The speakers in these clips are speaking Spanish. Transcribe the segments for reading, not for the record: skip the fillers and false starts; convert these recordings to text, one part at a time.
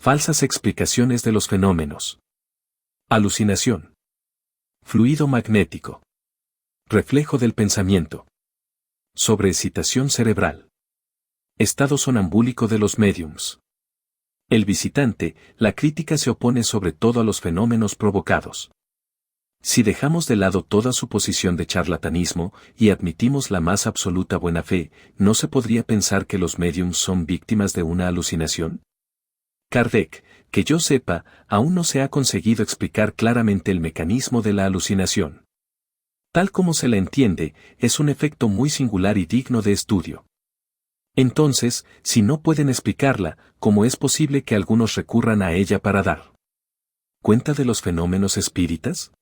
Falsas explicaciones de los fenómenos. Alucinación. Fluido magnético. Reflejo del pensamiento. Sobreexcitación cerebral. Estado sonambúlico de los médiums. El visitante, la crítica se opone sobre todo a los fenómenos provocados. Si dejamos de lado toda suposición de charlatanismo y admitimos la más absoluta buena fe, ¿no se podría pensar que los médiums son víctimas de una alucinación? Kardec, que yo sepa, aún no se ha conseguido explicar claramente el mecanismo de la alucinación. Tal como se la entiende, es un efecto muy singular y digno de estudio. Entonces, si no pueden explicarla, ¿cómo es posible que algunos recurran a ella para dar cuenta de los fenómenos espíritas?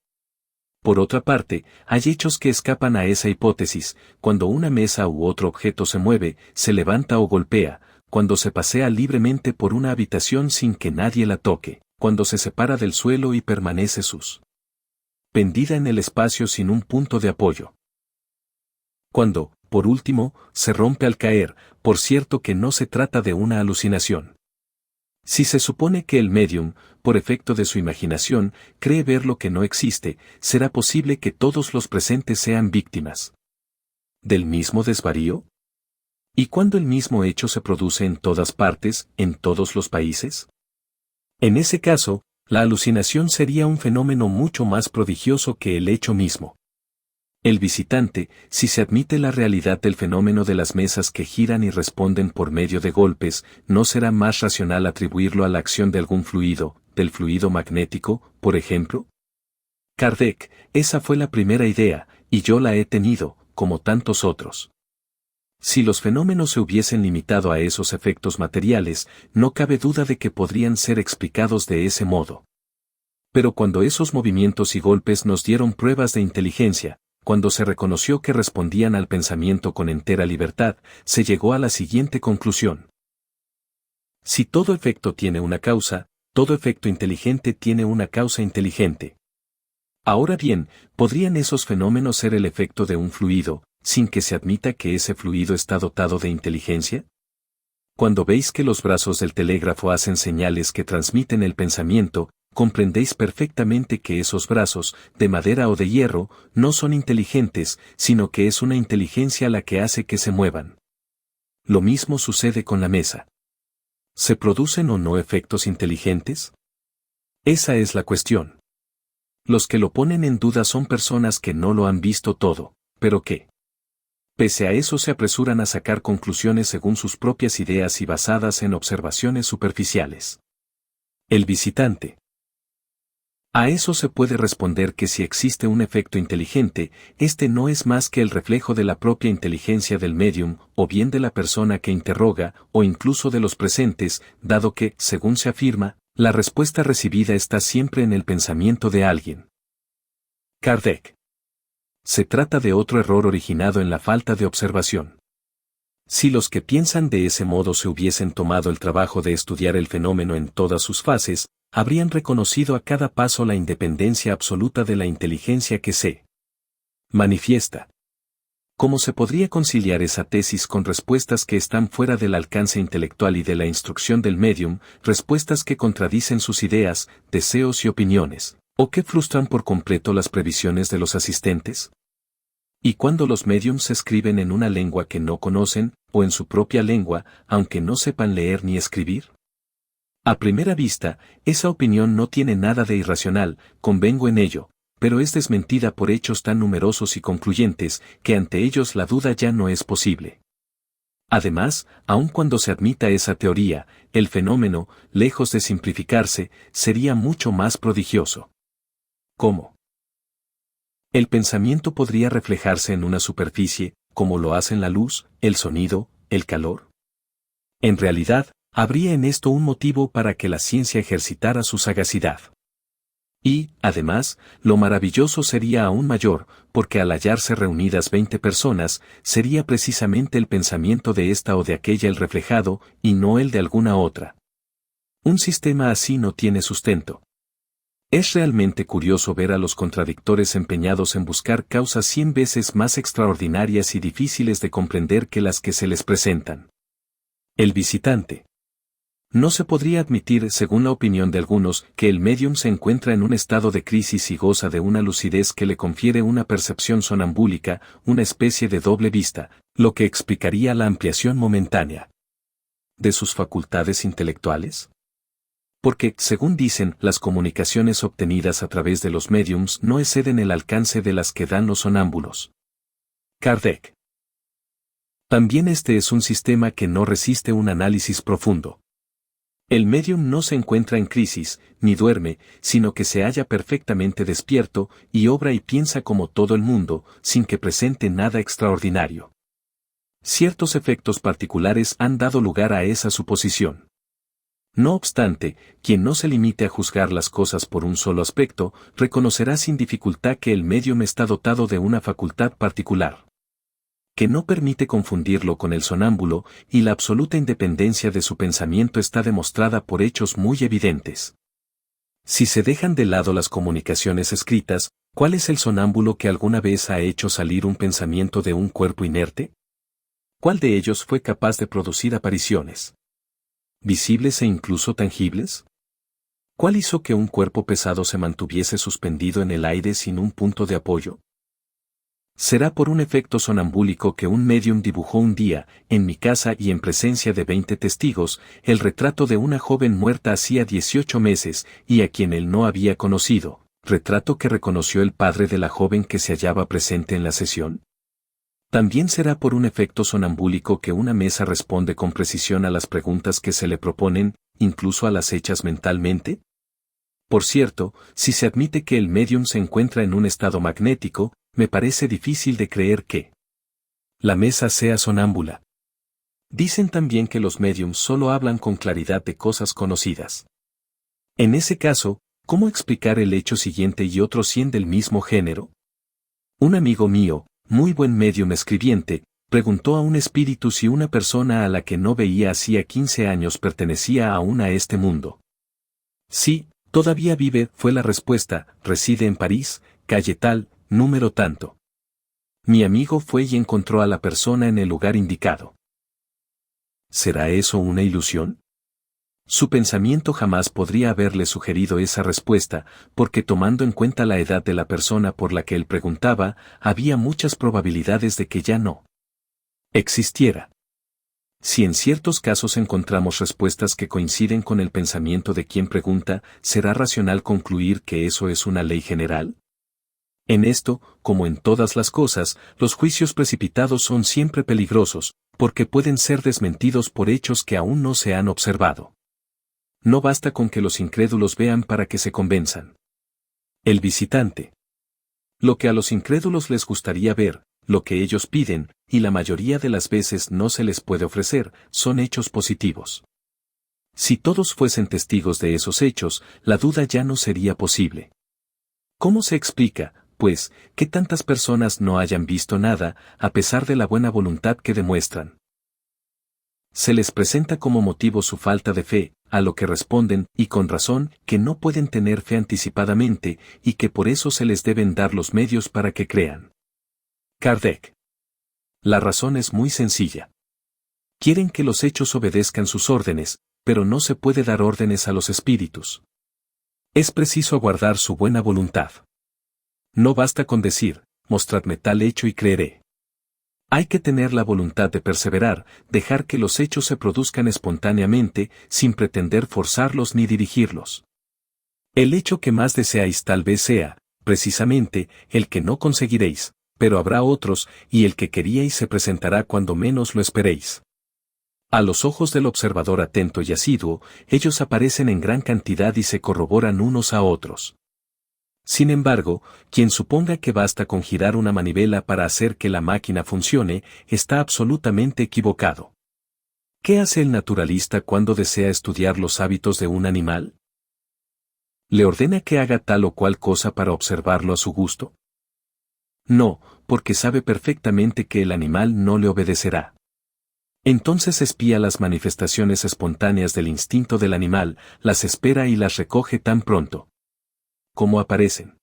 Por otra parte, hay hechos que escapan a esa hipótesis: cuando una mesa u otro objeto se mueve, se levanta o golpea, cuando se pasea libremente por una habitación sin que nadie la toque, cuando se separa del suelo y permanece suspendida en el espacio sin un punto de apoyo. Cuando, por último, se rompe al caer, por cierto que no se trata de una alucinación. Si se supone que el médium, por efecto de su imaginación, cree ver lo que no existe, será posible que todos los presentes sean víctimas del mismo desvarío. ¿Y cuándo el mismo hecho se produce en todas partes, en todos los países? En ese caso, la alucinación sería un fenómeno mucho más prodigioso que el hecho mismo. El visitante, si se admite la realidad del fenómeno de las mesas que giran y responden por medio de golpes, ¿no será más racional atribuirlo a la acción de algún fluido, del fluido magnético, por ejemplo? Kardec, esa fue la primera idea, y yo la he tenido, como tantos otros. Si los fenómenos se hubiesen limitado a esos efectos materiales, no cabe duda de que podrían ser explicados de ese modo. Pero cuando esos movimientos y golpes nos dieron pruebas de inteligencia, cuando se reconoció que respondían al pensamiento con entera libertad, se llegó a la siguiente conclusión. Si todo efecto tiene una causa, todo efecto inteligente tiene una causa inteligente. Ahora bien, ¿podrían esos fenómenos ser el efecto de un fluido, sin que se admita que ese fluido está dotado de inteligencia? Cuando veis que los brazos del telégrafo hacen señales que transmiten el pensamiento, comprendéis perfectamente que esos brazos, de madera o de hierro, no son inteligentes, sino que es una inteligencia la que hace que se muevan. Lo mismo sucede con la mesa. ¿Se producen o no efectos inteligentes? Esa es la cuestión. Los que lo ponen en duda son personas que no lo han visto todo, pero que, pese a eso, se apresuran a sacar conclusiones según sus propias ideas y basadas en observaciones superficiales. El visitante. A eso se puede responder que si existe un efecto inteligente, este no es más que el reflejo de la propia inteligencia del médium, o bien de la persona que interroga, o incluso de los presentes, dado que, según se afirma, la respuesta recibida está siempre en el pensamiento de alguien. Kardec. Se trata de otro error originado en la falta de observación. Si los que piensan de ese modo se hubiesen tomado el trabajo de estudiar el fenómeno en todas sus fases, habrían reconocido a cada paso la independencia absoluta de la inteligencia que se manifiesta. ¿Cómo se podría conciliar esa tesis con respuestas que están fuera del alcance intelectual y de la instrucción del médium, respuestas que contradicen sus ideas, deseos y opiniones, o que frustran por completo las previsiones de los asistentes? ¿Y cuando los médiums escriben en una lengua que no conocen, o en su propia lengua, aunque no sepan leer ni escribir? A primera vista, esa opinión no tiene nada de irracional, convengo en ello, pero es desmentida por hechos tan numerosos y concluyentes, que ante ellos la duda ya no es posible. Además, aun cuando se admita esa teoría, el fenómeno, lejos de simplificarse, sería mucho más prodigioso. ¿Cómo? El pensamiento podría reflejarse en una superficie, como lo hacen la luz, el sonido, el calor. En realidad, habría en esto un motivo para que la ciencia ejercitara su sagacidad. Y, además, lo maravilloso sería aún mayor, porque al hallarse reunidas 20 personas, sería precisamente el pensamiento de esta o de aquella el reflejado, y no el de alguna otra. Un sistema así no tiene sustento. Es realmente curioso ver a los contradictores empeñados en buscar causas 100 veces más extraordinarias y difíciles de comprender que las que se les presentan. El visitante. No se podría admitir, según la opinión de algunos, que el médium se encuentra en un estado de crisis y goza de una lucidez que le confiere una percepción sonambúlica, una especie de doble vista, lo que explicaría la ampliación momentánea de sus facultades intelectuales. Porque, según dicen, las comunicaciones obtenidas a través de los médiums no exceden el alcance de las que dan los sonámbulos. Kardec. También este es un sistema que no resiste un análisis profundo. El médium no se encuentra en crisis, ni duerme, sino que se halla perfectamente despierto, y obra y piensa como todo el mundo, sin que presente nada extraordinario. Ciertos efectos particulares han dado lugar a esa suposición. No obstante, quien no se limite a juzgar las cosas por un solo aspecto, reconocerá sin dificultad que el médium está dotado de una facultad particular, que no permite confundirlo con el sonámbulo, y la absoluta independencia de su pensamiento está demostrada por hechos muy evidentes. Si se dejan de lado las comunicaciones escritas, ¿cuál es el sonámbulo que alguna vez ha hecho salir un pensamiento de un cuerpo inerte? ¿Cuál de ellos fue capaz de producir apariciones visibles e incluso tangibles? ¿Cuál hizo que un cuerpo pesado se mantuviese suspendido en el aire sin un punto de apoyo? Será por un efecto sonambúlico que un médium dibujó un día, en mi casa y en presencia de 20 testigos, el retrato de una joven muerta hacía 18 meses y a quien él no había conocido, retrato que reconoció el padre de la joven que se hallaba presente en la sesión. También será por un efecto sonambúlico que una mesa responde con precisión a las preguntas que se le proponen, incluso a las hechas mentalmente. Por cierto, si se admite que el médium se encuentra en un estado magnético, me parece difícil de creer que la mesa sea sonámbula. Dicen también que los médiums solo hablan con claridad de cosas conocidas. En ese caso, ¿cómo explicar el hecho siguiente y otros 100 del mismo género? Un amigo mío, muy buen médium escribiente, preguntó a un espíritu si una persona a la que no veía hacía 15 años pertenecía aún a este mundo. Sí, todavía vive, fue la respuesta, reside en París, calle tal, número tanto. Mi amigo fue y encontró a la persona en el lugar indicado. ¿Será eso una ilusión? Su pensamiento jamás podría haberle sugerido esa respuesta, porque tomando en cuenta la edad de la persona por la que él preguntaba, había muchas probabilidades de que ya no existiera. Si en ciertos casos encontramos respuestas que coinciden con el pensamiento de quien pregunta, ¿será racional concluir que eso es una ley general? En esto, como en todas las cosas, los juicios precipitados son siempre peligrosos, porque pueden ser desmentidos por hechos que aún no se han observado. No basta con que los incrédulos vean para que se convenzan. El visitante. Lo que a los incrédulos les gustaría ver, lo que ellos piden, y la mayoría de las veces no se les puede ofrecer, son hechos positivos. Si todos fuesen testigos de esos hechos, la duda ya no sería posible. ¿Cómo se explica, pues, que tantas personas no hayan visto nada, a pesar de la buena voluntad que demuestran? Se les presenta como motivo su falta de fe, a lo que responden, y con razón, que no pueden tener fe anticipadamente, y que por eso se les deben dar los medios para que crean. Kardec. La razón es muy sencilla. Quieren que los hechos obedezcan sus órdenes, pero no se puede dar órdenes a los espíritus. Es preciso aguardar su buena voluntad. No basta con decir, mostradme tal hecho y creeré. Hay que tener la voluntad de perseverar, dejar que los hechos se produzcan espontáneamente, sin pretender forzarlos ni dirigirlos. El hecho que más deseáis tal vez sea, precisamente, el que no conseguiréis, pero habrá otros, y el que queríais se presentará cuando menos lo esperéis. A los ojos del observador atento y asiduo, ellos aparecen en gran cantidad y se corroboran unos a otros. Sin embargo, quien suponga que basta con girar una manivela para hacer que la máquina funcione, está absolutamente equivocado. ¿Qué hace el naturalista cuando desea estudiar los hábitos de un animal? ¿Le ordena que haga tal o cual cosa para observarlo a su gusto? No, porque sabe perfectamente que el animal no le obedecerá. Entonces espía las manifestaciones espontáneas del instinto del animal, las espera y las recoge tan pronto como aparecen.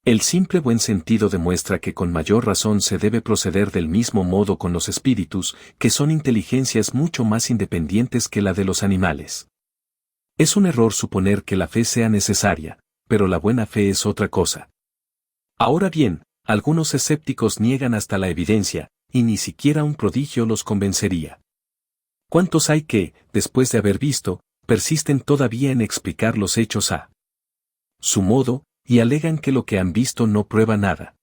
El simple buen sentido demuestra que con mayor razón se debe proceder del mismo modo con los espíritus, que son inteligencias mucho más independientes que la de los animales. Es un error suponer que la fe sea necesaria, pero la buena fe es otra cosa. Ahora bien, algunos escépticos niegan hasta la evidencia, y ni siquiera un prodigio los convencería. ¿Cuántos hay que, después de haber visto, persisten todavía en explicar los hechos a su modo, y alegan que lo que han visto no prueba nada?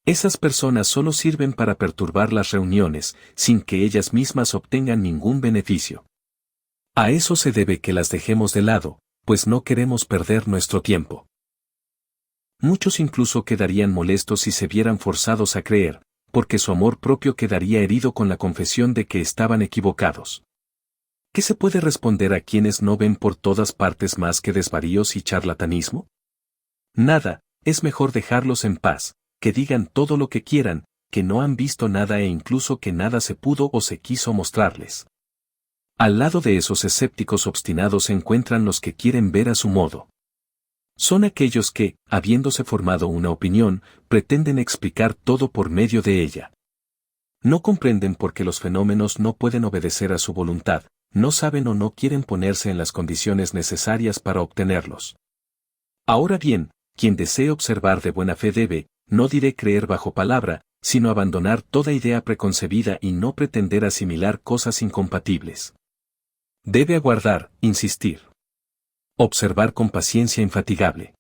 Esas personas solo sirven para perturbar las reuniones, sin que ellas mismas obtengan ningún beneficio. A eso se debe que las dejemos de lado, pues no queremos perder nuestro tiempo. Muchos incluso quedarían molestos si se vieran forzados a creer, porque su amor propio quedaría herido con la confesión de que estaban equivocados. ¿Qué se puede responder a quienes no ven por todas partes más que desvaríos y charlatanismo? Nada, es mejor dejarlos en paz, que digan todo lo que quieran, que no han visto nada e incluso que nada se pudo o se quiso mostrarles. Al lado de esos escépticos obstinados se encuentran los que quieren ver a su modo. Son aquellos que, habiéndose formado una opinión, pretenden explicar todo por medio de ella. No comprenden por qué los fenómenos no pueden obedecer a su voluntad, no saben o no quieren ponerse en las condiciones necesarias para obtenerlos. Ahora bien, quien desee observar de buena fe debe, no diré creer bajo palabra, sino abandonar toda idea preconcebida y no pretender asimilar cosas incompatibles. Debe aguardar, insistir. Observar con paciencia infatigable.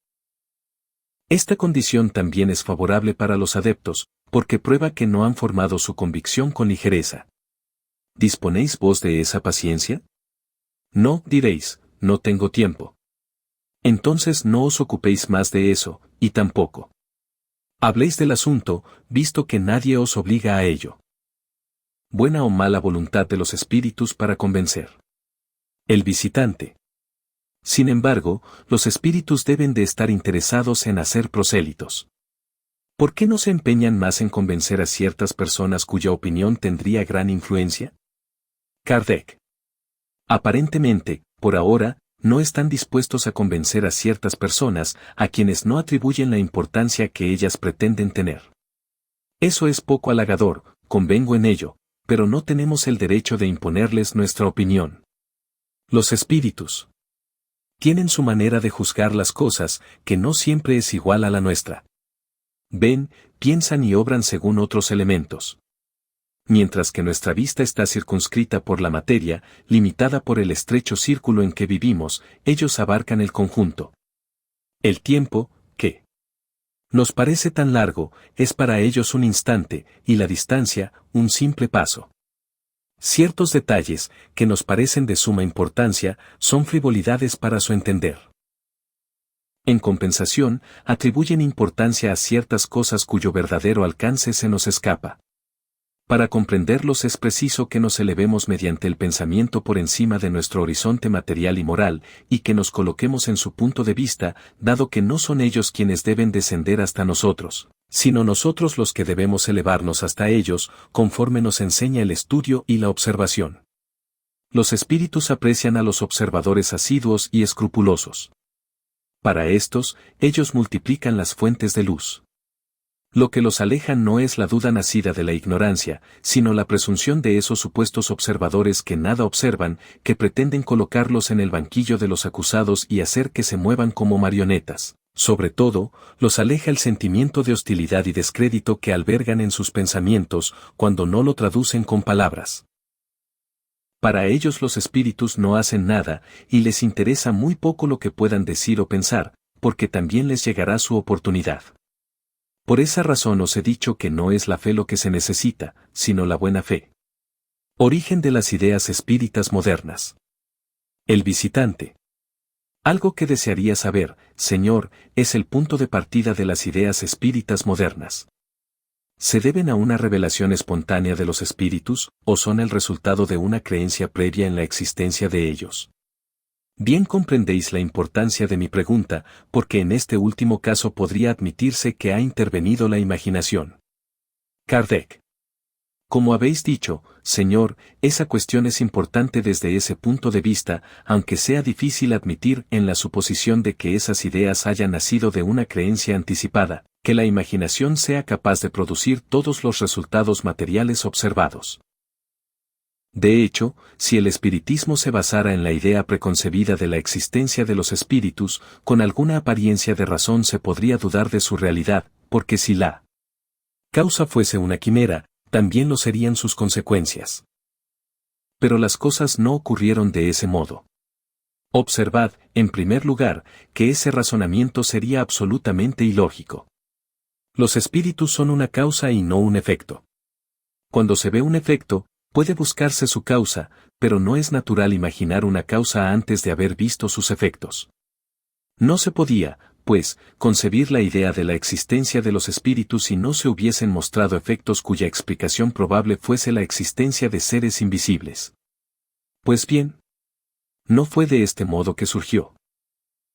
Esta condición también es favorable para los adeptos, porque prueba que no han formado su convicción con ligereza. ¿Disponéis vos de esa paciencia? No, diréis, no tengo tiempo. Entonces no os ocupéis más de eso, y tampoco habléis del asunto, visto que nadie os obliga a ello. Buena o mala voluntad de los espíritus para convencer. El visitante. Sin embargo, los espíritus deben de estar interesados en hacer prosélitos. ¿Por qué no se empeñan más en convencer a ciertas personas cuya opinión tendría gran influencia? Kardec. Aparentemente, por ahora, no están dispuestos a convencer a ciertas personas a quienes no atribuyen la importancia que ellas pretenden tener. Eso es poco halagador, convengo en ello, pero no tenemos el derecho de imponerles nuestra opinión. Los espíritus tienen su manera de juzgar las cosas, que no siempre es igual a la nuestra. Ven, piensan y obran según otros elementos. Mientras que nuestra vista está circunscrita por la materia, limitada por el estrecho círculo en que vivimos, ellos abarcan el conjunto. El tiempo, que nos parece tan largo, es para ellos un instante, y la distancia, un simple paso. Ciertos detalles, que nos parecen de suma importancia, son frivolidades para su entender. En compensación, atribuyen importancia a ciertas cosas cuyo verdadero alcance se nos escapa. Para comprenderlos es preciso que nos elevemos mediante el pensamiento por encima de nuestro horizonte material y moral, y que nos coloquemos en su punto de vista, dado que no son ellos quienes deben descender hasta nosotros, sino nosotros los que debemos elevarnos hasta ellos, conforme nos enseña el estudio y la observación. Los espíritus aprecian a los observadores asiduos y escrupulosos. Para estos, ellos multiplican las fuentes de luz. Lo que los aleja no es la duda nacida de la ignorancia, sino la presunción de esos supuestos observadores que nada observan, que pretenden colocarlos en el banquillo de los acusados y hacer que se muevan como marionetas. Sobre todo, los aleja el sentimiento de hostilidad y descrédito que albergan en sus pensamientos cuando no lo traducen con palabras. Para ellos los espíritus no hacen nada, y les interesa muy poco lo que puedan decir o pensar, porque también les llegará su oportunidad. Por esa razón os he dicho que no es la fe lo que se necesita, sino la buena fe. Origen de las ideas espíritas modernas. El visitante. Algo que desearía saber, Señor, es el punto de partida de las ideas espíritas modernas. ¿Se deben a una revelación espontánea de los espíritus, o son el resultado de una creencia previa en la existencia de ellos? Bien comprendéis la importancia de mi pregunta, porque en este último caso podría admitirse que ha intervenido la imaginación. Kardec. Como habéis dicho, Señor, esa cuestión es importante desde ese punto de vista, aunque sea difícil admitir en la suposición de que esas ideas hayan nacido de una creencia anticipada, que la imaginación sea capaz de producir todos los resultados materiales observados. De hecho, si el espiritismo se basara en la idea preconcebida de la existencia de los espíritus, con alguna apariencia de razón se podría dudar de su realidad, porque si la causa fuese una quimera, también lo serían sus consecuencias. Pero las cosas no ocurrieron de ese modo. Observad, en primer lugar, que ese razonamiento sería absolutamente ilógico. Los espíritus son una causa y no un efecto. Cuando se ve un efecto, puede buscarse su causa, pero no es natural imaginar una causa antes de haber visto sus efectos. No se podía, pues, concebir la idea de la existencia de los espíritus si no se hubiesen mostrado efectos cuya explicación probable fuese la existencia de seres invisibles. Pues bien, no fue de este modo que surgió.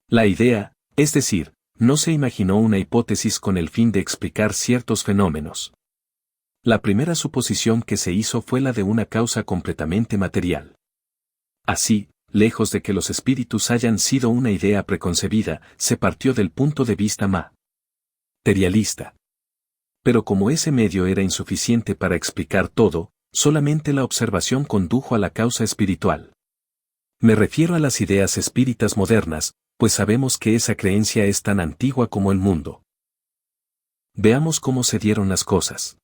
La idea, es decir, no se imaginó una hipótesis con el fin de explicar ciertos fenómenos. La primera suposición que se hizo fue la de una causa completamente material. Así, lejos de que los espíritus hayan sido una idea preconcebida, se partió del punto de vista materialista. Pero como ese medio era insuficiente para explicar todo, solamente la observación condujo a la causa espiritual. Me refiero a las ideas espíritas modernas, pues sabemos que esa creencia es tan antigua como el mundo. Veamos cómo se dieron las cosas.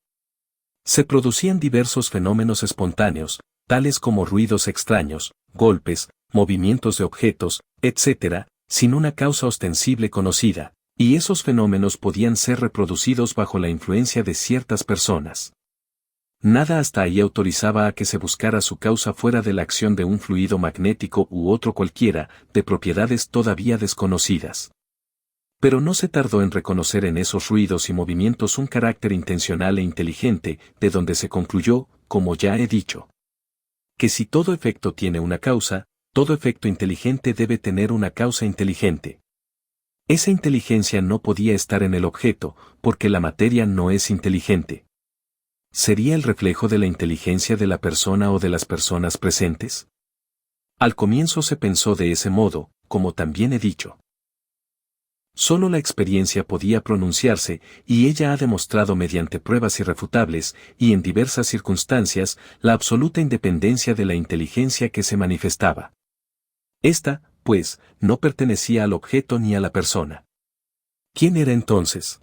Se producían diversos fenómenos espontáneos, tales como ruidos extraños, golpes, movimientos de objetos, etc., sin una causa ostensible conocida, y esos fenómenos podían ser reproducidos bajo la influencia de ciertas personas. Nada hasta ahí autorizaba a que se buscara su causa fuera de la acción de un fluido magnético u otro cualquiera, de propiedades todavía desconocidas. Pero no se tardó en reconocer en esos ruidos y movimientos un carácter intencional e inteligente, de donde se concluyó, como ya he dicho, que si todo efecto tiene una causa, todo efecto inteligente debe tener una causa inteligente. Esa inteligencia no podía estar en el objeto, porque la materia no es inteligente. ¿Sería el reflejo de la inteligencia de la persona o de las personas presentes? Al comienzo se pensó de ese modo, como también he dicho. Solo la experiencia podía pronunciarse, y ella ha demostrado mediante pruebas irrefutables, y en diversas circunstancias, la absoluta independencia de la inteligencia que se manifestaba. Esta, pues, no pertenecía al objeto ni a la persona. ¿Quién era entonces?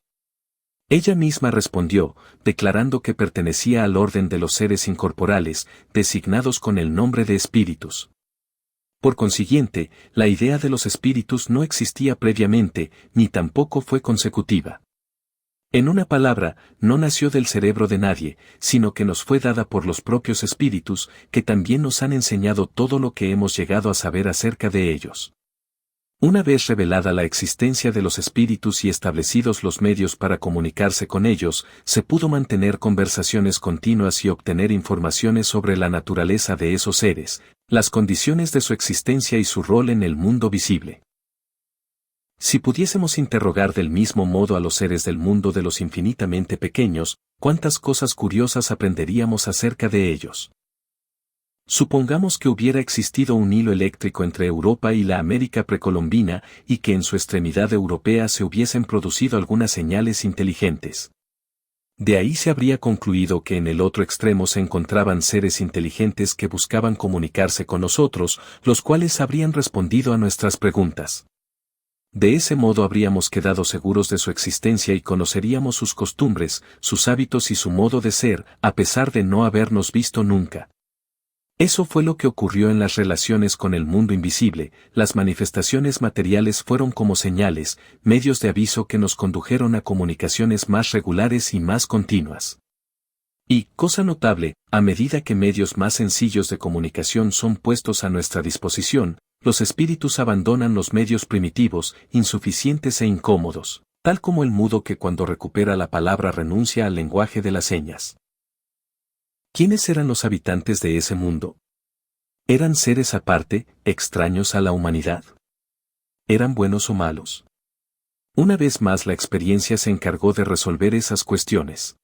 Ella misma respondió, declarando que pertenecía al orden de los seres incorporales, designados con el nombre de espíritus. Por consiguiente, la idea de los espíritus no existía previamente, ni tampoco fue consecutiva. En una palabra, no nació del cerebro de nadie, sino que nos fue dada por los propios espíritus, que también nos han enseñado todo lo que hemos llegado a saber acerca de ellos. Una vez revelada la existencia de los espíritus y establecidos los medios para comunicarse con ellos, se pudo mantener conversaciones continuas y obtener informaciones sobre la naturaleza de esos seres, las condiciones de su existencia y su rol en el mundo visible. Si pudiésemos interrogar del mismo modo a los seres del mundo de los infinitamente pequeños, cuántas cosas curiosas aprenderíamos acerca de ellos. Supongamos que hubiera existido un hilo eléctrico entre Europa y la América precolombina y que en su extremidad europea se hubiesen producido algunas señales inteligentes. De ahí se habría concluido que en el otro extremo se encontraban seres inteligentes que buscaban comunicarse con nosotros, los cuales habrían respondido a nuestras preguntas. De ese modo habríamos quedado seguros de su existencia y conoceríamos sus costumbres, sus hábitos y su modo de ser, a pesar de no habernos visto nunca. Eso fue lo que ocurrió en las relaciones con el mundo invisible. Las manifestaciones materiales fueron como señales, medios de aviso que nos condujeron a comunicaciones más regulares y más continuas. Y, cosa notable, a medida que medios más sencillos de comunicación son puestos a nuestra disposición, los espíritus abandonan los medios primitivos, insuficientes e incómodos, tal como el mudo que cuando recupera la palabra renuncia al lenguaje de las señas. ¿Quiénes eran los habitantes de ese mundo? ¿Eran seres aparte, extraños a la humanidad? ¿Eran buenos o malos? Una vez más la experiencia se encargó de resolver esas cuestiones.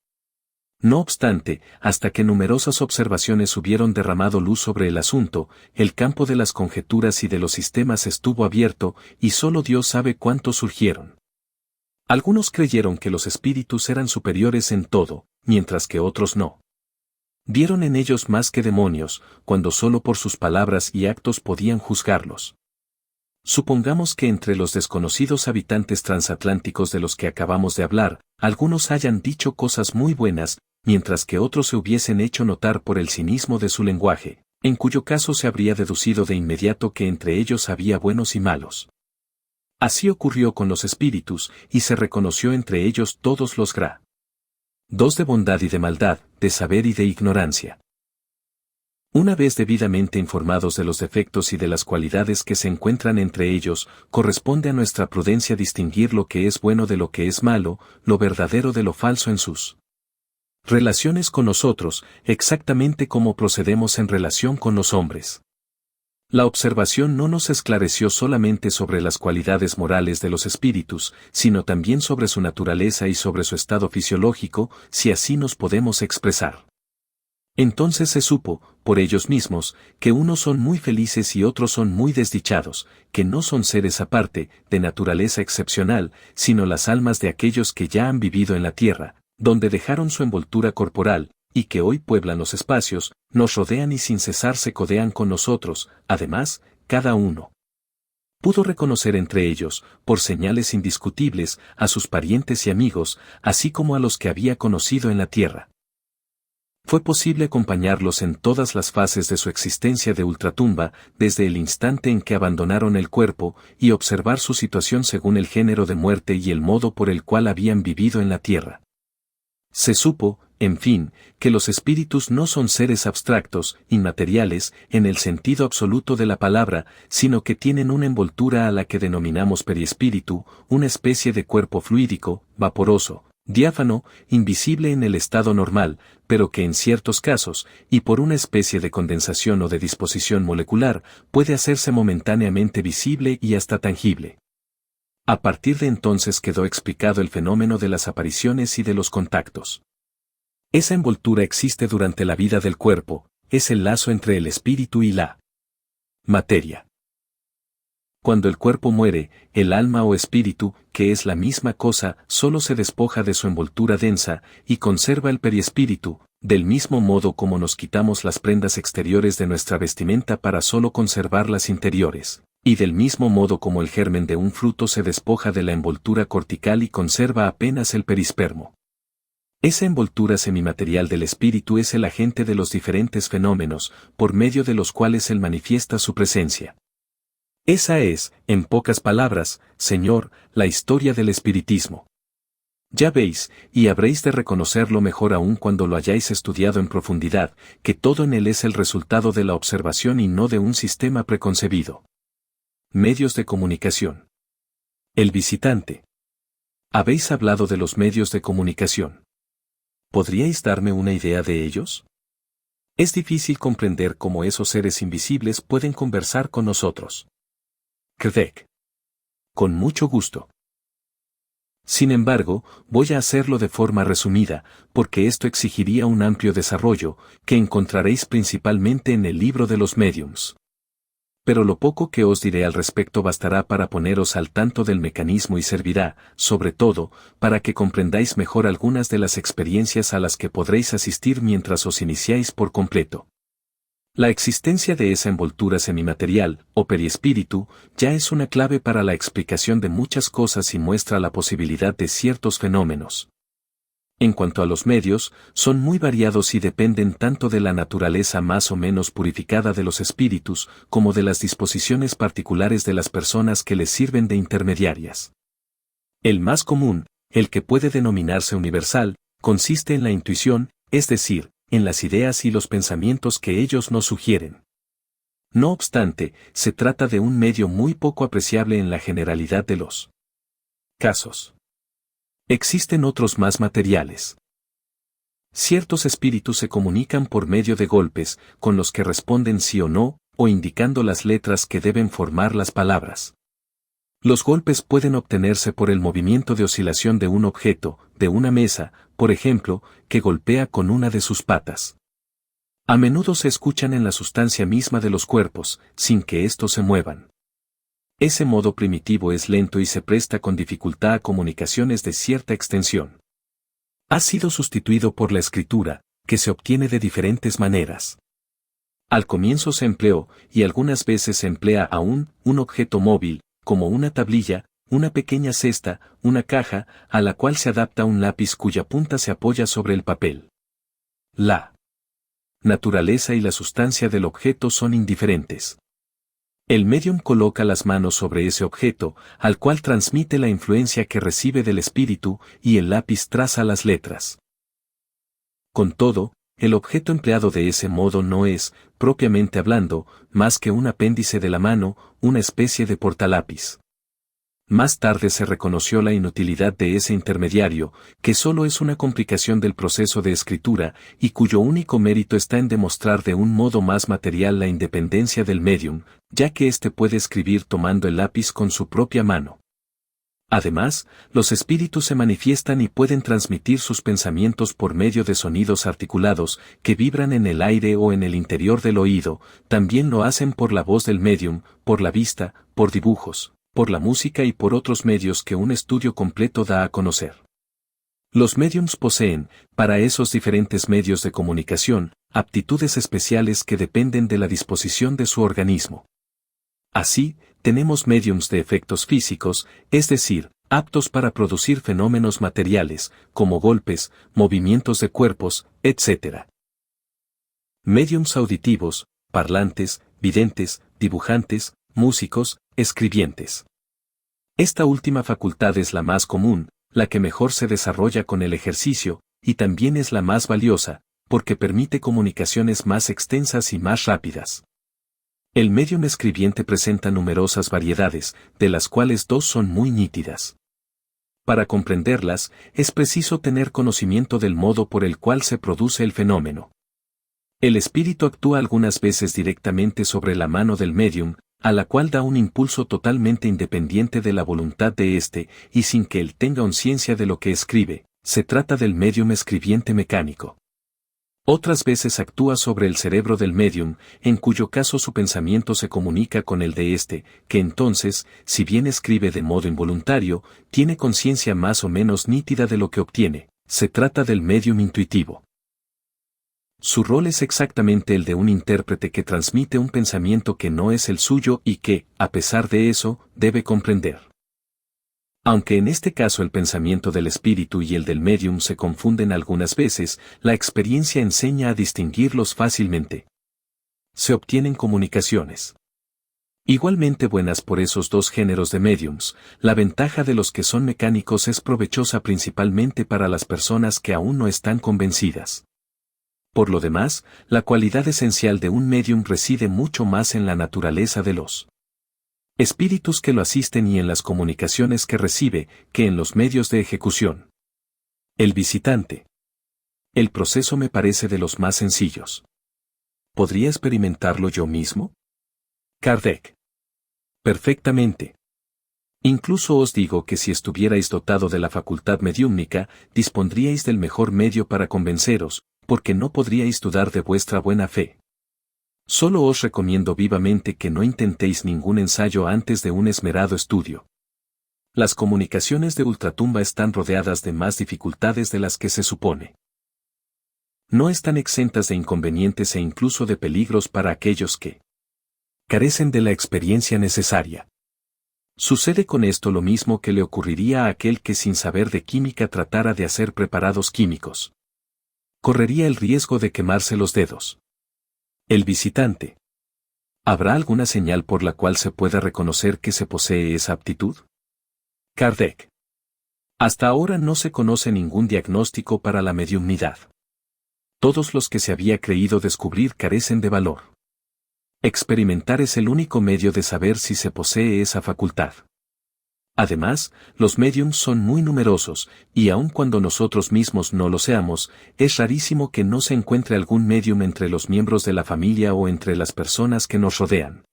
No obstante, hasta que numerosas observaciones hubieron derramado luz sobre el asunto, el campo de las conjeturas y de los sistemas estuvo abierto, y solo Dios sabe cuántos surgieron. Algunos creyeron que los espíritus eran superiores en todo, mientras que otros no. Vieron en ellos más que demonios, cuando solo por sus palabras y actos podían juzgarlos. Supongamos que entre los desconocidos habitantes transatlánticos de los que acabamos de hablar, algunos hayan dicho cosas muy buenas, mientras que otros se hubiesen hecho notar por el cinismo de su lenguaje, en cuyo caso se habría deducido de inmediato que entre ellos había buenos y malos. Así ocurrió con los espíritus, y se reconoció entre ellos todos los grados de bondad y de maldad, de saber y de ignorancia. Una vez debidamente informados de los defectos y de las cualidades que se encuentran entre ellos, corresponde a nuestra prudencia distinguir lo que es bueno de lo que es malo, lo verdadero de lo falso en sus relaciones con nosotros, exactamente como procedemos en relación con los hombres. La observación no nos esclareció solamente sobre las cualidades morales de los espíritus, sino también sobre su naturaleza y sobre su estado fisiológico, si así nos podemos expresar. Entonces se supo, por ellos mismos, que unos son muy felices y otros son muy desdichados, que no son seres aparte, de naturaleza excepcional, sino las almas de aquellos que ya han vivido en la tierra, donde dejaron su envoltura corporal, y que hoy pueblan los espacios, nos rodean y sin cesar se codean con nosotros. Además, cada uno pudo reconocer entre ellos, por señales indiscutibles, a sus parientes y amigos, así como a los que había conocido en la tierra. Fue posible acompañarlos en todas las fases de su existencia de ultratumba, desde el instante en que abandonaron el cuerpo, y observar su situación según el género de muerte y el modo por el cual habían vivido en la tierra. Se supo, en fin, que los espíritus no son seres abstractos, inmateriales, en el sentido absoluto de la palabra, sino que tienen una envoltura a la que denominamos periespíritu, una especie de cuerpo fluídico, vaporoso, diáfano, invisible en el estado normal, pero que en ciertos casos, y por una especie de condensación o de disposición molecular, puede hacerse momentáneamente visible y hasta tangible. A partir de entonces quedó explicado el fenómeno de las apariciones y de los contactos. Esa envoltura existe durante la vida del cuerpo, es el lazo entre el espíritu y la materia. Cuando el cuerpo muere, el alma o espíritu, que es la misma cosa, solo se despoja de su envoltura densa, y conserva el periespíritu, del mismo modo como nos quitamos las prendas exteriores de nuestra vestimenta para solo conservar las interiores. Y del mismo modo como el germen de un fruto se despoja de la envoltura cortical y conserva apenas el perispermo. Esa envoltura semimaterial del espíritu es el agente de los diferentes fenómenos, por medio de los cuales él manifiesta su presencia. Esa es, en pocas palabras, Señor, la historia del espiritismo. Ya veis, y habréis de reconocerlo mejor aún cuando lo hayáis estudiado en profundidad, que todo en él es el resultado de la observación y no de un sistema preconcebido. Medios de comunicación. El visitante. Habéis hablado de los medios de comunicación. ¿Podríais darme una idea de ellos? Es difícil comprender cómo esos seres invisibles pueden conversar con nosotros. Kardec. Con mucho gusto. Sin embargo, voy a hacerlo de forma resumida, porque esto exigiría un amplio desarrollo, que encontraréis principalmente en el libro de los médiums. Pero lo poco que os diré al respecto bastará para poneros al tanto del mecanismo y servirá, sobre todo, para que comprendáis mejor algunas de las experiencias a las que podréis asistir mientras os iniciáis por completo. La existencia de esa envoltura semimaterial, o periespíritu, ya es una clave para la explicación de muchas cosas y muestra la posibilidad de ciertos fenómenos. En cuanto a los medios, son muy variados y dependen tanto de la naturaleza más o menos purificada de los espíritus, como de las disposiciones particulares de las personas que les sirven de intermediarias. El más común, el que puede denominarse universal, consiste en la intuición, es decir, en las ideas y los pensamientos que ellos nos sugieren. No obstante, se trata de un medio muy poco apreciable en la generalidad de los casos. Existen otros más materiales. Ciertos espíritus se comunican por medio de golpes, con los que responden sí o no, o indicando las letras que deben formar las palabras. Los golpes pueden obtenerse por el movimiento de oscilación de un objeto, de una mesa, por ejemplo, que golpea con una de sus patas. A menudo se escuchan en la sustancia misma de los cuerpos, sin que éstos se muevan. Ese modo primitivo es lento y se presta con dificultad a comunicaciones de cierta extensión. Ha sido sustituido por la escritura, que se obtiene de diferentes maneras. Al comienzo se empleó, y algunas veces se emplea aún, un objeto móvil, como una tablilla, una pequeña cesta, una caja, a la cual se adapta un lápiz cuya punta se apoya sobre el papel. La naturaleza y la sustancia del objeto son indiferentes. El medium coloca las manos sobre ese objeto, al cual transmite la influencia que recibe del espíritu, y el lápiz traza las letras. Con todo, el objeto empleado de ese modo no es, propiamente hablando, más que un apéndice de la mano, una especie de portalápiz. Más tarde se reconoció la inutilidad de ese intermediario, que solo es una complicación del proceso de escritura, y cuyo único mérito está en demostrar de un modo más material la independencia del medium, ya que éste puede escribir tomando el lápiz con su propia mano. Además, los espíritus se manifiestan y pueden transmitir sus pensamientos por medio de sonidos articulados, que vibran en el aire o en el interior del oído, también lo hacen por la voz del medium, por la vista, por dibujos, por la música y por otros medios que un estudio completo da a conocer. Los mediums poseen, para esos diferentes medios de comunicación, aptitudes especiales que dependen de la disposición de su organismo. Así, tenemos mediums de efectos físicos, es decir, aptos para producir fenómenos materiales, como golpes, movimientos de cuerpos, etc. Mediums auditivos, parlantes, videntes, dibujantes, músicos, escribientes. Esta última facultad es la más común, la que mejor se desarrolla con el ejercicio, y también es la más valiosa, porque permite comunicaciones más extensas y más rápidas. El medium escribiente presenta numerosas variedades, de las cuales dos son muy nítidas. Para comprenderlas, es preciso tener conocimiento del modo por el cual se produce el fenómeno. El espíritu actúa algunas veces directamente sobre la mano del medium, a la cual da un impulso totalmente independiente de la voluntad de éste, y sin que él tenga conciencia de lo que escribe. Se trata del medium escribiente mecánico. Otras veces actúa sobre el cerebro del medium, en cuyo caso su pensamiento se comunica con el de éste, que entonces, si bien escribe de modo involuntario, tiene conciencia más o menos nítida de lo que obtiene. Se trata del medium intuitivo. Su rol es exactamente el de un intérprete que transmite un pensamiento que no es el suyo y que, a pesar de eso, debe comprender. Aunque en este caso el pensamiento del espíritu y el del medium se confunden algunas veces, la experiencia enseña a distinguirlos fácilmente. Se obtienen comunicaciones igualmente buenas por esos dos géneros de mediums. La ventaja de los que son mecánicos es provechosa principalmente para las personas que aún no están convencidas. Por lo demás, la cualidad esencial de un medium reside mucho más en la naturaleza de los espíritus que lo asisten y en las comunicaciones que recibe, que en los medios de ejecución. El visitante. El proceso me parece de los más sencillos. ¿Podría experimentarlo yo mismo? Kardec. Perfectamente. Incluso os digo que si estuvierais dotado de la facultad mediúmnica, dispondríais del mejor medio para convenceros, porque no podríais dudar de vuestra buena fe. Solo os recomiendo vivamente que no intentéis ningún ensayo antes de un esmerado estudio. Las comunicaciones de ultratumba están rodeadas de más dificultades de las que se supone. No están exentas de inconvenientes e incluso de peligros para aquellos que carecen de la experiencia necesaria. Sucede con esto lo mismo que le ocurriría a aquel que sin saber de química tratara de hacer preparados químicos. Correría el riesgo de quemarse los dedos. El visitante. ¿Habrá alguna señal por la cual se pueda reconocer que se posee esa aptitud? Kardec. Hasta ahora no se conoce ningún diagnóstico para la mediumnidad. Todos los que se había creído descubrir carecen de valor. Experimentar es el único medio de saber si se posee esa facultad. Además, los mediums son muy numerosos, y aun cuando nosotros mismos no lo seamos, es rarísimo que no se encuentre algún medium entre los miembros de la familia o entre las personas que nos rodean.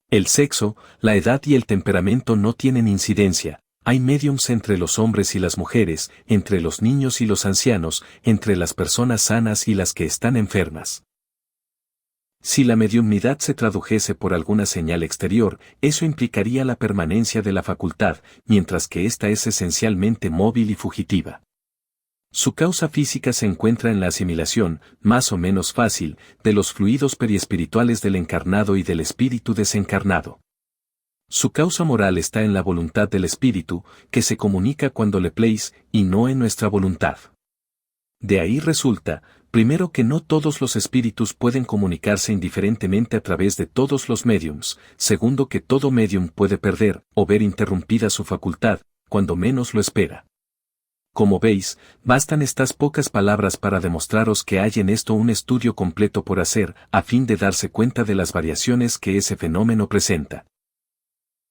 El sexo, la edad y el temperamento no tienen incidencia. Hay médiums entre los hombres y las mujeres, entre los niños y los ancianos, entre las personas sanas y las que están enfermas. Si la mediumnidad se tradujese por alguna señal exterior, eso implicaría la permanencia de la facultad, mientras que ésta es esencialmente móvil y fugitiva. Su causa física se encuentra en la asimilación, más o menos fácil, de los fluidos periespirituales del encarnado y del espíritu desencarnado. Su causa moral está en la voluntad del espíritu, que se comunica cuando le place, y no en nuestra voluntad. De ahí resulta, primero, que no todos los espíritus pueden comunicarse indiferentemente a través de todos los médiums; segundo, que todo médium puede perder, o ver interrumpida su facultad, cuando menos lo espera. Como veis, bastan estas pocas palabras para demostraros que hay en esto un estudio completo por hacer, a fin de darse cuenta de las variaciones que ese fenómeno presenta.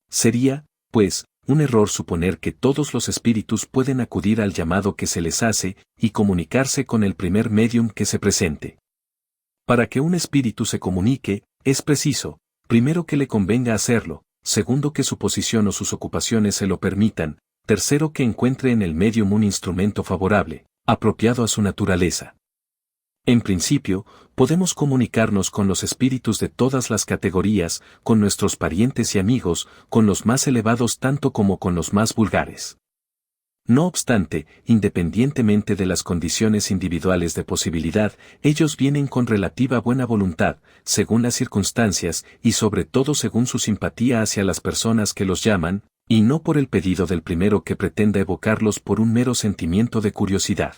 Sería, pues, un error suponer que todos los espíritus pueden acudir al llamado que se les hace, y comunicarse con el primer médium que se presente. Para que un espíritu se comunique, es preciso, primero, que le convenga hacerlo; segundo, que su posición o sus ocupaciones se lo permitan; tercero, que encuentre en el médium un instrumento favorable, apropiado a su naturaleza. En principio, podemos comunicarnos con los espíritus de todas las categorías, con nuestros parientes y amigos, con los más elevados tanto como con los más vulgares. No obstante, independientemente de las condiciones individuales de posibilidad, ellos vienen con relativa buena voluntad, según las circunstancias, y sobre todo según su simpatía hacia las personas que los llaman, y no por el pedido del primero que pretenda evocarlos por un mero sentimiento de curiosidad.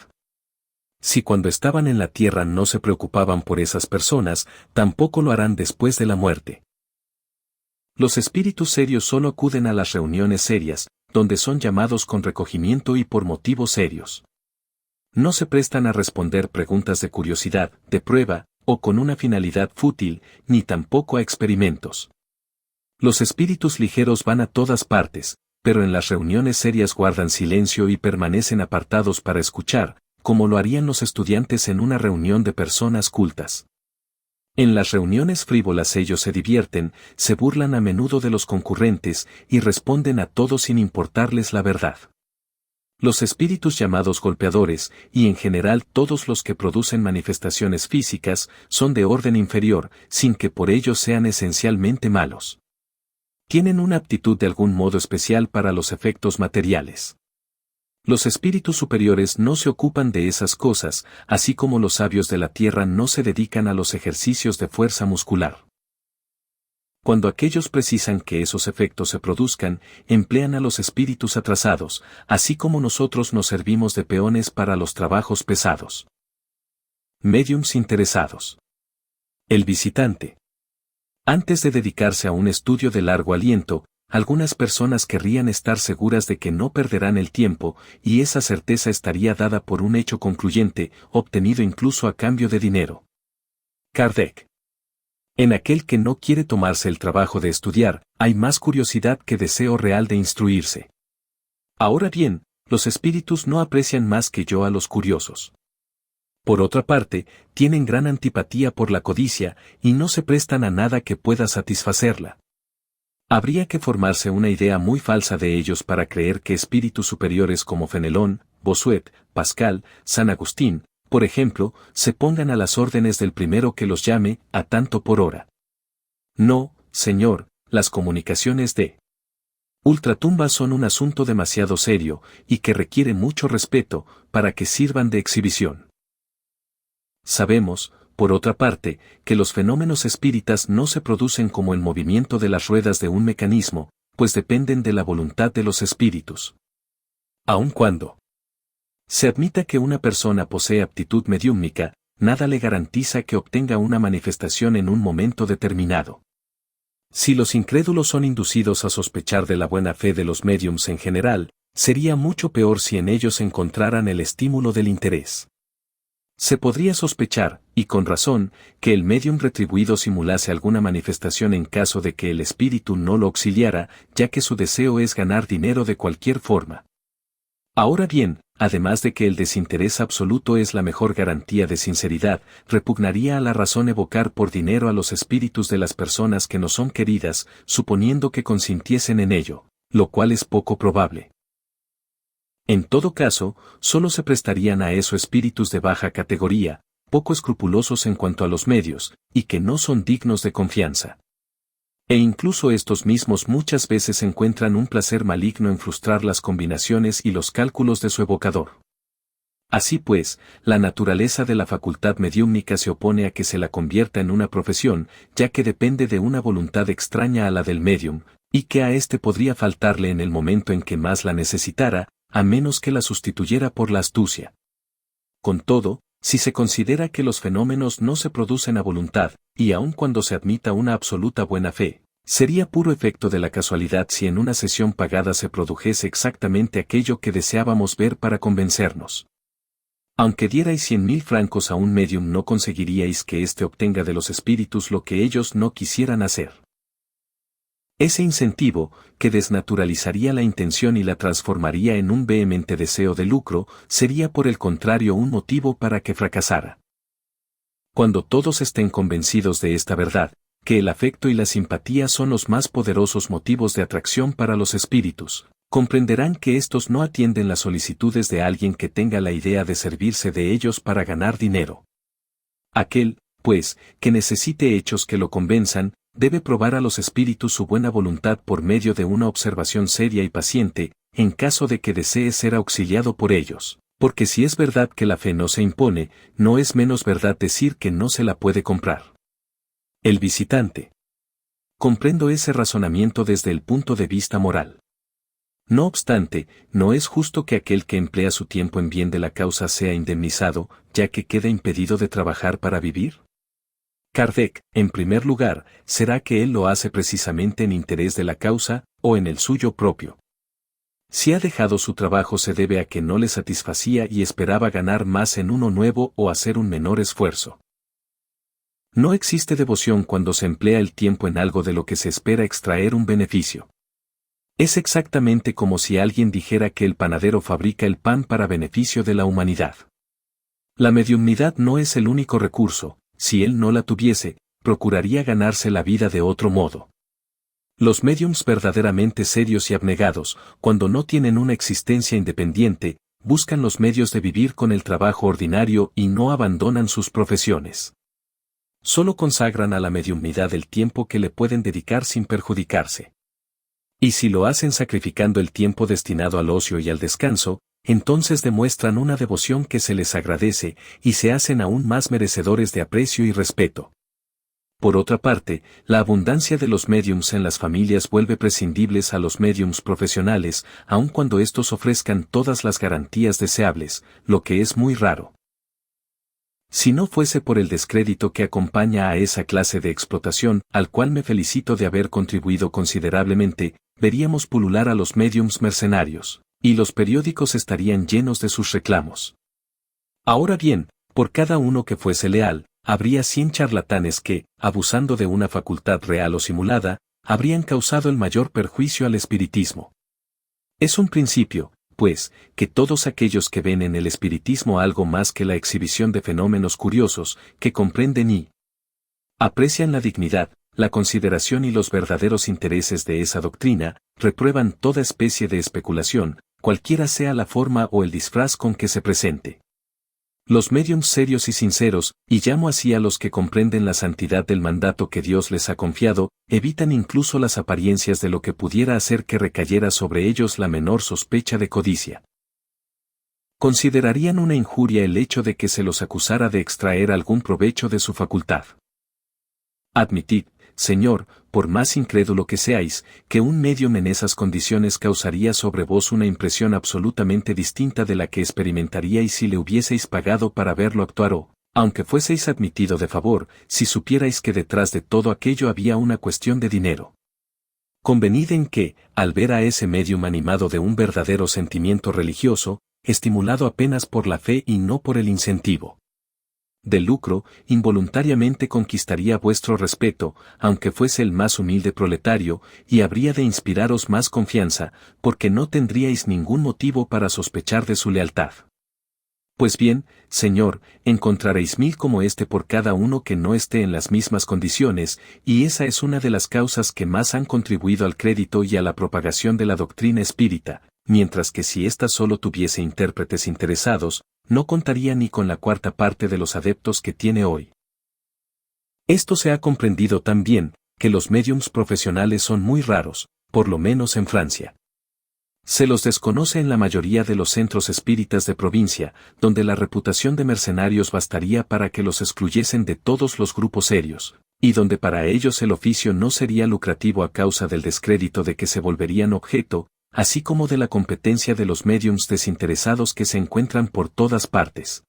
Si cuando estaban en la tierra no se preocupaban por esas personas, tampoco lo harán después de la muerte. Los espíritus serios solo acuden a las reuniones serias, donde son llamados con recogimiento y por motivos serios. No se prestan a responder preguntas de curiosidad, de prueba, o con una finalidad fútil, ni tampoco a experimentos. Los espíritus ligeros van a todas partes, pero en las reuniones serias guardan silencio y permanecen apartados para escuchar, como lo harían los estudiantes en una reunión de personas cultas. En las reuniones frívolas ellos se divierten, se burlan a menudo de los concurrentes, y responden a todos sin importarles la verdad. Los espíritus llamados golpeadores, y en general todos los que producen manifestaciones físicas, son de orden inferior, sin que por ello sean esencialmente malos. Tienen una aptitud de algún modo especial para los efectos materiales. Los espíritus superiores no se ocupan de esas cosas, así como los sabios de la tierra no se dedican a los ejercicios de fuerza muscular. Cuando aquellos precisan que esos efectos se produzcan, emplean a los espíritus atrasados, así como nosotros nos servimos de peones para los trabajos pesados. Médiums interesados. El visitante. Antes de dedicarse a un estudio de largo aliento, algunas personas querrían estar seguras de que no perderán el tiempo, y esa certeza estaría dada por un hecho concluyente, obtenido incluso a cambio de dinero. Kardec. En aquel que no quiere tomarse el trabajo de estudiar, hay más curiosidad que deseo real de instruirse. Ahora bien, los espíritus no aprecian más que yo a los curiosos. Por otra parte, tienen gran antipatía por la codicia, y no se prestan a nada que pueda satisfacerla. Habría que formarse una idea muy falsa de ellos para creer que espíritus superiores como Fenelón, Bossuet, Pascal, San Agustín, por ejemplo, se pongan a las órdenes del primero que los llame, a tanto por hora. No, señor, las comunicaciones de ultratumba son un asunto demasiado serio, y que requiere mucho respeto, para que sirvan de exhibición. Sabemos, por otra parte, que los fenómenos espíritas no se producen como el movimiento de las ruedas de un mecanismo, pues dependen de la voluntad de los espíritus. Aun cuando se admita que una persona posee aptitud mediúmnica, nada le garantiza que obtenga una manifestación en un momento determinado. Si los incrédulos son inducidos a sospechar de la buena fe de los médiums en general, sería mucho peor si en ellos encontraran el estímulo del interés. Se podría sospechar, y con razón, que el médium retribuido simulase alguna manifestación en caso de que el espíritu no lo auxiliara, ya que su deseo es ganar dinero de cualquier forma. Ahora bien, además de que el desinterés absoluto es la mejor garantía de sinceridad, repugnaría a la razón evocar por dinero a los espíritus de las personas que no son queridas, suponiendo que consintiesen en ello, lo cual es poco probable. En todo caso, solo se prestarían a eso espíritus de baja categoría, poco escrupulosos en cuanto a los medios, y que no son dignos de confianza. E incluso estos mismos muchas veces encuentran un placer maligno en frustrar las combinaciones y los cálculos de su evocador. Así pues, la naturaleza de la facultad mediúmnica se opone a que se la convierta en una profesión, ya que depende de una voluntad extraña a la del medium, y que a éste podría faltarle en el momento en que más la necesitara, a menos que la sustituyera por la astucia. Con todo, si se considera que los fenómenos no se producen a voluntad, y aun cuando se admita una absoluta buena fe, sería puro efecto de la casualidad si en una sesión pagada se produjese exactamente aquello que deseábamos ver para convencernos. Aunque dierais 100.000 francos a un medium no conseguiríais que éste obtenga de los espíritus lo que ellos no quisieran hacer. Ese incentivo, que desnaturalizaría la intención y la transformaría en un vehemente deseo de lucro, sería por el contrario un motivo para que fracasara. Cuando todos estén convencidos de esta verdad, que el afecto y la simpatía son los más poderosos motivos de atracción para los espíritus, comprenderán que éstos no atienden las solicitudes de alguien que tenga la idea de servirse de ellos para ganar dinero. Aquel, pues, que necesite hechos que lo convenzan, debe probar a los espíritus su buena voluntad por medio de una observación seria y paciente, en caso de que desee ser auxiliado por ellos, porque si es verdad que la fe no se impone, no es menos verdad decir que no se la puede comprar. El visitante. Comprendo ese razonamiento desde el punto de vista moral. No obstante, ¿no es justo que aquel que emplea su tiempo en bien de la causa sea indemnizado, ya que queda impedido de trabajar para vivir? Kardec, en primer lugar, ¿será que él lo hace precisamente en interés de la causa, o en el suyo propio? Si ha dejado su trabajo se debe a que no le satisfacía y esperaba ganar más en uno nuevo o hacer un menor esfuerzo. No existe devoción cuando se emplea el tiempo en algo de lo que se espera extraer un beneficio. Es exactamente como si alguien dijera que el panadero fabrica el pan para beneficio de la humanidad. La mediumnidad no es el único recurso. Si él no la tuviese, procuraría ganarse la vida de otro modo. Los médiums verdaderamente serios y abnegados, cuando no tienen una existencia independiente, buscan los medios de vivir con el trabajo ordinario y no abandonan sus profesiones. Solo consagran a la mediumnidad el tiempo que le pueden dedicar sin perjudicarse. Y si lo hacen sacrificando el tiempo destinado al ocio y al descanso, entonces demuestran una devoción que se les agradece y se hacen aún más merecedores de aprecio y respeto. Por otra parte, la abundancia de los médiums en las familias vuelve prescindibles a los médiums profesionales, aun cuando éstos ofrezcan todas las garantías deseables, lo que es muy raro. Si no fuese por el descrédito que acompaña a esa clase de explotación, al cual me felicito de haber contribuido considerablemente, veríamos pulular a los médiums mercenarios, y los periódicos estarían llenos de sus reclamos. Ahora bien, por cada uno que fuese leal, habría 100 charlatanes que, abusando de una facultad real o simulada, habrían causado el mayor perjuicio al espiritismo. Es un principio, pues, que todos aquellos que ven en el espiritismo algo más que la exhibición de fenómenos curiosos, que comprenden y aprecian la dignidad, la consideración y los verdaderos intereses de esa doctrina, reprueban toda especie de especulación, cualquiera sea la forma o el disfraz con que se presente. Los médiums serios y sinceros, y llamo así a los que comprenden la santidad del mandato que Dios les ha confiado, evitan incluso las apariencias de lo que pudiera hacer que recayera sobre ellos la menor sospecha de codicia. Considerarían una injuria el hecho de que se los acusara de extraer algún provecho de su facultad. Admitid, Señor, por más incrédulo que seáis, que un medium en esas condiciones causaría sobre vos una impresión absolutamente distinta de la que experimentaríais si le hubieseis pagado para verlo actuar o, aunque fueseis admitido de favor, si supierais que detrás de todo aquello había una cuestión de dinero. Convenid en que, al ver a ese medium animado de un verdadero sentimiento religioso, estimulado apenas por la fe y no por el incentivo de lucro, involuntariamente conquistaría vuestro respeto, aunque fuese el más humilde proletario, y habría de inspiraros más confianza, porque no tendríais ningún motivo para sospechar de su lealtad. Pues bien, Señor, encontraréis 1000 como este por cada uno que no esté en las mismas condiciones, y esa es una de las causas que más han contribuido al crédito y a la propagación de la doctrina espírita, mientras que si ésta solo tuviese intérpretes interesados, no contaría ni con la cuarta parte de los adeptos que tiene hoy. Esto se ha comprendido tan bien, que los médiums profesionales son muy raros, por lo menos en Francia. Se los desconoce en la mayoría de los centros espíritas de provincia, donde la reputación de mercenarios bastaría para que los excluyesen de todos los grupos serios, y donde para ellos el oficio no sería lucrativo a causa del descrédito de que se volverían objeto, así como de la competencia de los médiums desinteresados que se encuentran por todas partes.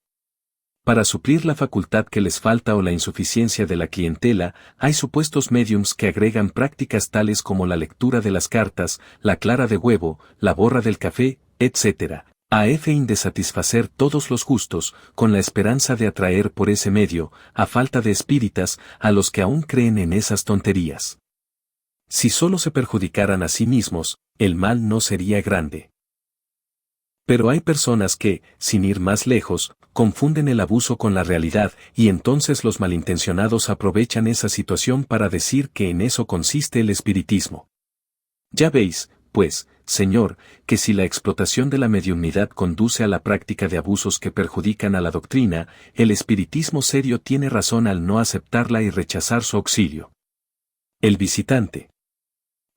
Para suplir la facultad que les falta o la insuficiencia de la clientela, hay supuestos médiums que agregan prácticas tales como la lectura de las cartas, la clara de huevo, la borra del café, etc., a fin de satisfacer todos los gustos, con la esperanza de atraer por ese medio, a falta de espíritas, a los que aún creen en esas tonterías. Si solo se perjudicaran a sí mismos, el mal no sería grande. Pero hay personas que, sin ir más lejos, confunden el abuso con la realidad, y entonces los malintencionados aprovechan esa situación para decir que en eso consiste el espiritismo. Ya veis, pues, Señor, que si la explotación de la mediunidad conduce a la práctica de abusos que perjudican a la doctrina, el espiritismo serio tiene razón al no aceptarla y rechazar su auxilio. El visitante.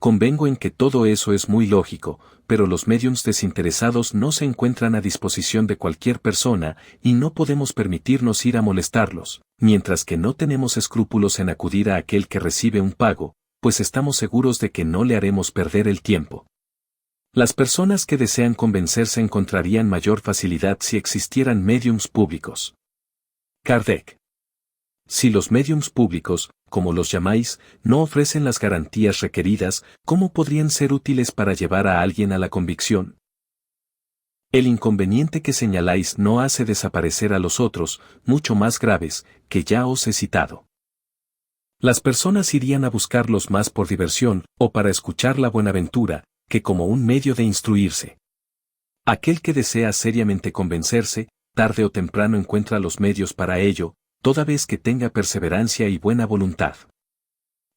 Convengo en que todo eso es muy lógico, pero los médiums desinteresados no se encuentran a disposición de cualquier persona, y no podemos permitirnos ir a molestarlos, mientras que no tenemos escrúpulos en acudir a aquel que recibe un pago, pues estamos seguros de que no le haremos perder el tiempo. Las personas que desean convencerse encontrarían mayor facilidad si existieran médiums públicos. Kardec. Si los médiums públicos, como los llamáis, no ofrecen las garantías requeridas, ¿cómo podrían ser útiles para llevar a alguien a la convicción? El inconveniente que señaláis no hace desaparecer a los otros, mucho más graves, que ya os he citado. Las personas irían a buscarlos más por diversión, o para escuchar la buenaventura, que como un medio de instruirse. Aquel que desea seriamente convencerse, tarde o temprano encuentra los medios para ello, toda vez que tenga perseverancia y buena voluntad.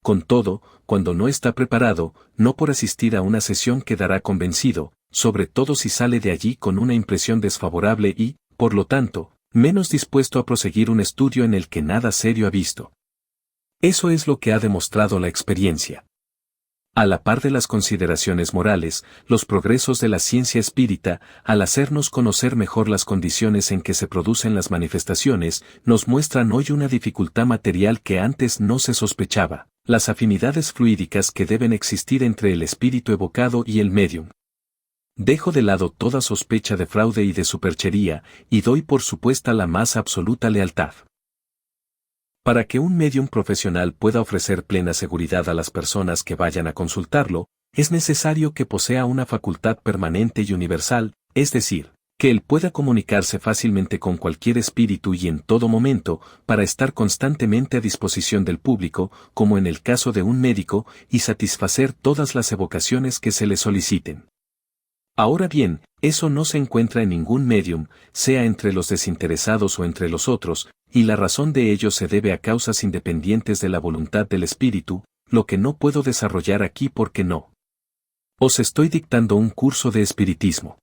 Con todo, cuando no está preparado, no por asistir a una sesión quedará convencido, sobre todo si sale de allí con una impresión desfavorable y, por lo tanto, menos dispuesto a proseguir un estudio en el que nada serio ha visto. Eso es lo que ha demostrado la experiencia. A la par de las consideraciones morales, los progresos de la ciencia espírita, al hacernos conocer mejor las condiciones en que se producen las manifestaciones, nos muestran hoy una dificultad material que antes no se sospechaba, las afinidades fluídicas que deben existir entre el espíritu evocado y el médium. Dejo de lado toda sospecha de fraude y de superchería, y doy por supuesta la más absoluta lealtad. Para que un médium profesional pueda ofrecer plena seguridad a las personas que vayan a consultarlo, es necesario que posea una facultad permanente y universal, es decir, que él pueda comunicarse fácilmente con cualquier espíritu y en todo momento, para estar constantemente a disposición del público, como en el caso de un médico, y satisfacer todas las evocaciones que se le soliciten. Ahora bien, eso no se encuentra en ningún médium, sea entre los desinteresados o entre los otros, y la razón de ello se debe a causas independientes de la voluntad del espíritu, lo que no puedo desarrollar aquí porque no. Os estoy dictando un curso de espiritismo.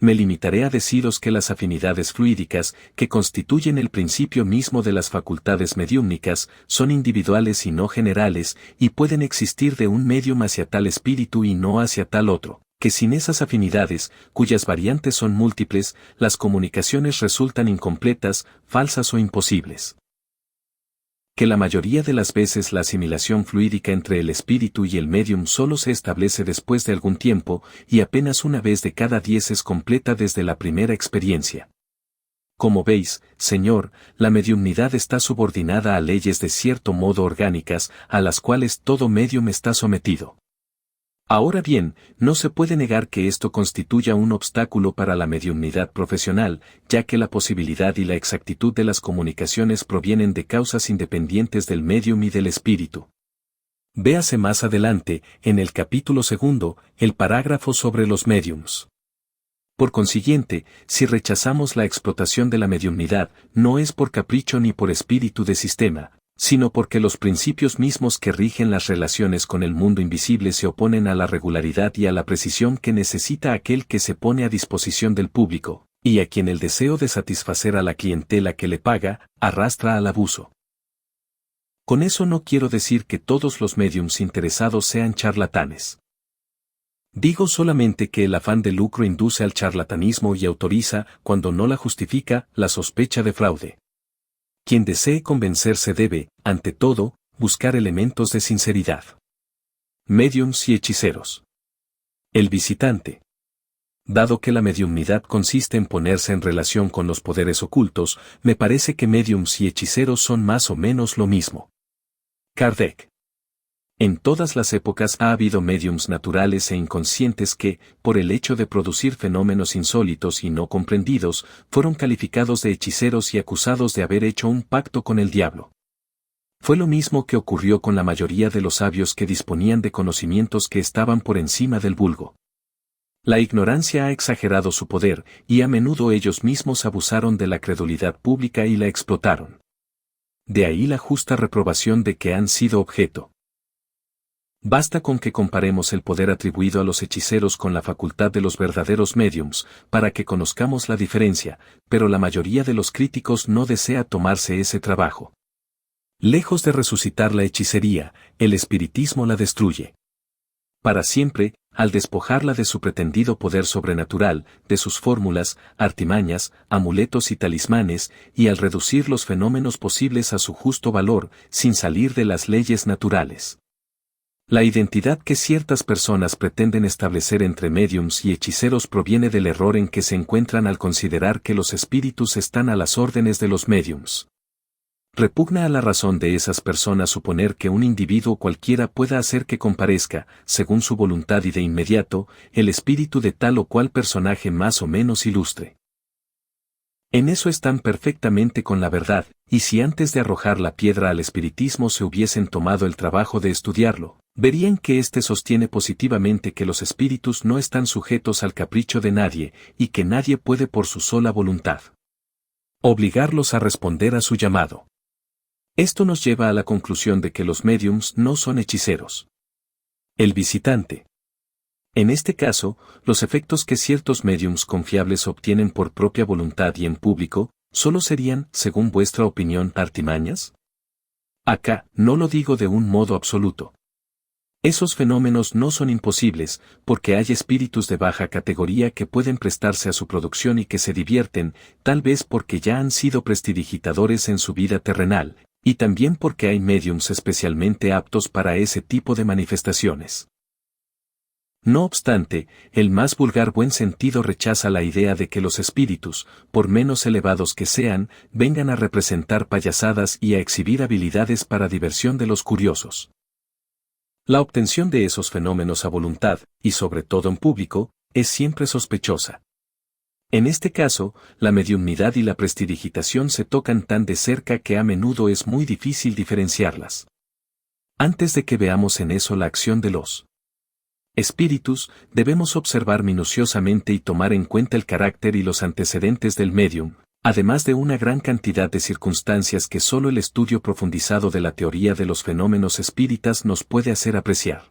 Me limitaré a deciros que las afinidades fluídicas, que constituyen el principio mismo de las facultades mediúmnicas, son individuales y no generales, y pueden existir de un médium hacia tal espíritu y no hacia tal otro, que sin esas afinidades, cuyas variantes son múltiples, las comunicaciones resultan incompletas, falsas o imposibles. Que la mayoría de las veces la asimilación fluídica entre el espíritu y el médium solo se establece después de algún tiempo, y apenas una vez de cada 10 es completa desde la primera experiencia. Como veis, Señor, la mediumnidad está subordinada a leyes de cierto modo orgánicas, a las cuales todo médium está sometido. Ahora bien, no se puede negar que esto constituya un obstáculo para la mediumnidad profesional, ya que la posibilidad y la exactitud de las comunicaciones provienen de causas independientes del medium y del espíritu. Véase más adelante, en el capítulo 2, el parágrafo sobre los mediums. Por consiguiente, si rechazamos la explotación de la mediumnidad, no es por capricho ni por espíritu de sistema, sino porque los principios mismos que rigen las relaciones con el mundo invisible se oponen a la regularidad y a la precisión que necesita aquel que se pone a disposición del público, y a quien el deseo de satisfacer a la clientela que le paga, arrastra al abuso. Con eso no quiero decir que todos los médiums interesados sean charlatanes. Digo solamente que el afán de lucro induce al charlatanismo y autoriza, cuando no la justifica, la sospecha de fraude. Quien desee convencerse debe, ante todo, buscar elementos de sinceridad. Médiums y hechiceros. El visitante. Dado que la mediumnidad consiste en ponerse en relación con los poderes ocultos, me parece que médiums y hechiceros son más o menos lo mismo. Kardec. En todas las épocas ha habido médiums naturales e inconscientes que, por el hecho de producir fenómenos insólitos y no comprendidos, fueron calificados de hechiceros y acusados de haber hecho un pacto con el diablo. Fue lo mismo que ocurrió con la mayoría de los sabios que disponían de conocimientos que estaban por encima del vulgo. La ignorancia ha exagerado su poder, y a menudo ellos mismos abusaron de la credulidad pública y la explotaron. De ahí la justa reprobación de que han sido objeto. Basta con que comparemos el poder atribuido a los hechiceros con la facultad de los verdaderos médiums, para que conozcamos la diferencia, pero la mayoría de los críticos no desea tomarse ese trabajo. Lejos de resucitar la hechicería, el espiritismo la destruye. Para siempre, al despojarla de su pretendido poder sobrenatural, de sus fórmulas, artimañas, amuletos y talismanes, y al reducir los fenómenos posibles a su justo valor, sin salir de las leyes naturales. La identidad que ciertas personas pretenden establecer entre médiums y hechiceros proviene del error en que se encuentran al considerar que los espíritus están a las órdenes de los médiums. Repugna a la razón de esas personas suponer que un individuo cualquiera pueda hacer que comparezca, según su voluntad y de inmediato, el espíritu de tal o cual personaje más o menos ilustre. En eso están perfectamente con la verdad, y si antes de arrojar la piedra al espiritismo se hubiesen tomado el trabajo de estudiarlo, verían que éste sostiene positivamente que los espíritus no están sujetos al capricho de nadie, y que nadie puede por su sola voluntad obligarlos a responder a su llamado. Esto nos lleva a la conclusión de que los médiums no son hechiceros. El visitante. En este caso, los efectos que ciertos médiums confiables obtienen por propia voluntad y en público, ¿solo serían, según vuestra opinión, artimañas? Acá, no lo digo de un modo absoluto. Esos fenómenos no son imposibles, porque hay espíritus de baja categoría que pueden prestarse a su producción y que se divierten, tal vez porque ya han sido prestidigitadores en su vida terrenal, y también porque hay médiums especialmente aptos para ese tipo de manifestaciones. No obstante, el más vulgar buen sentido rechaza la idea de que los espíritus, por menos elevados que sean, vengan a representar payasadas y a exhibir habilidades para diversión de los curiosos. La obtención de esos fenómenos a voluntad, y sobre todo en público, es siempre sospechosa. En este caso, la mediumnidad y la prestidigitación se tocan tan de cerca que a menudo es muy difícil diferenciarlas. Antes de que veamos en eso la acción de los espíritus, debemos observar minuciosamente y tomar en cuenta el carácter y los antecedentes del médium, además de una gran cantidad de circunstancias que solo el estudio profundizado de la teoría de los fenómenos espíritas nos puede hacer apreciar.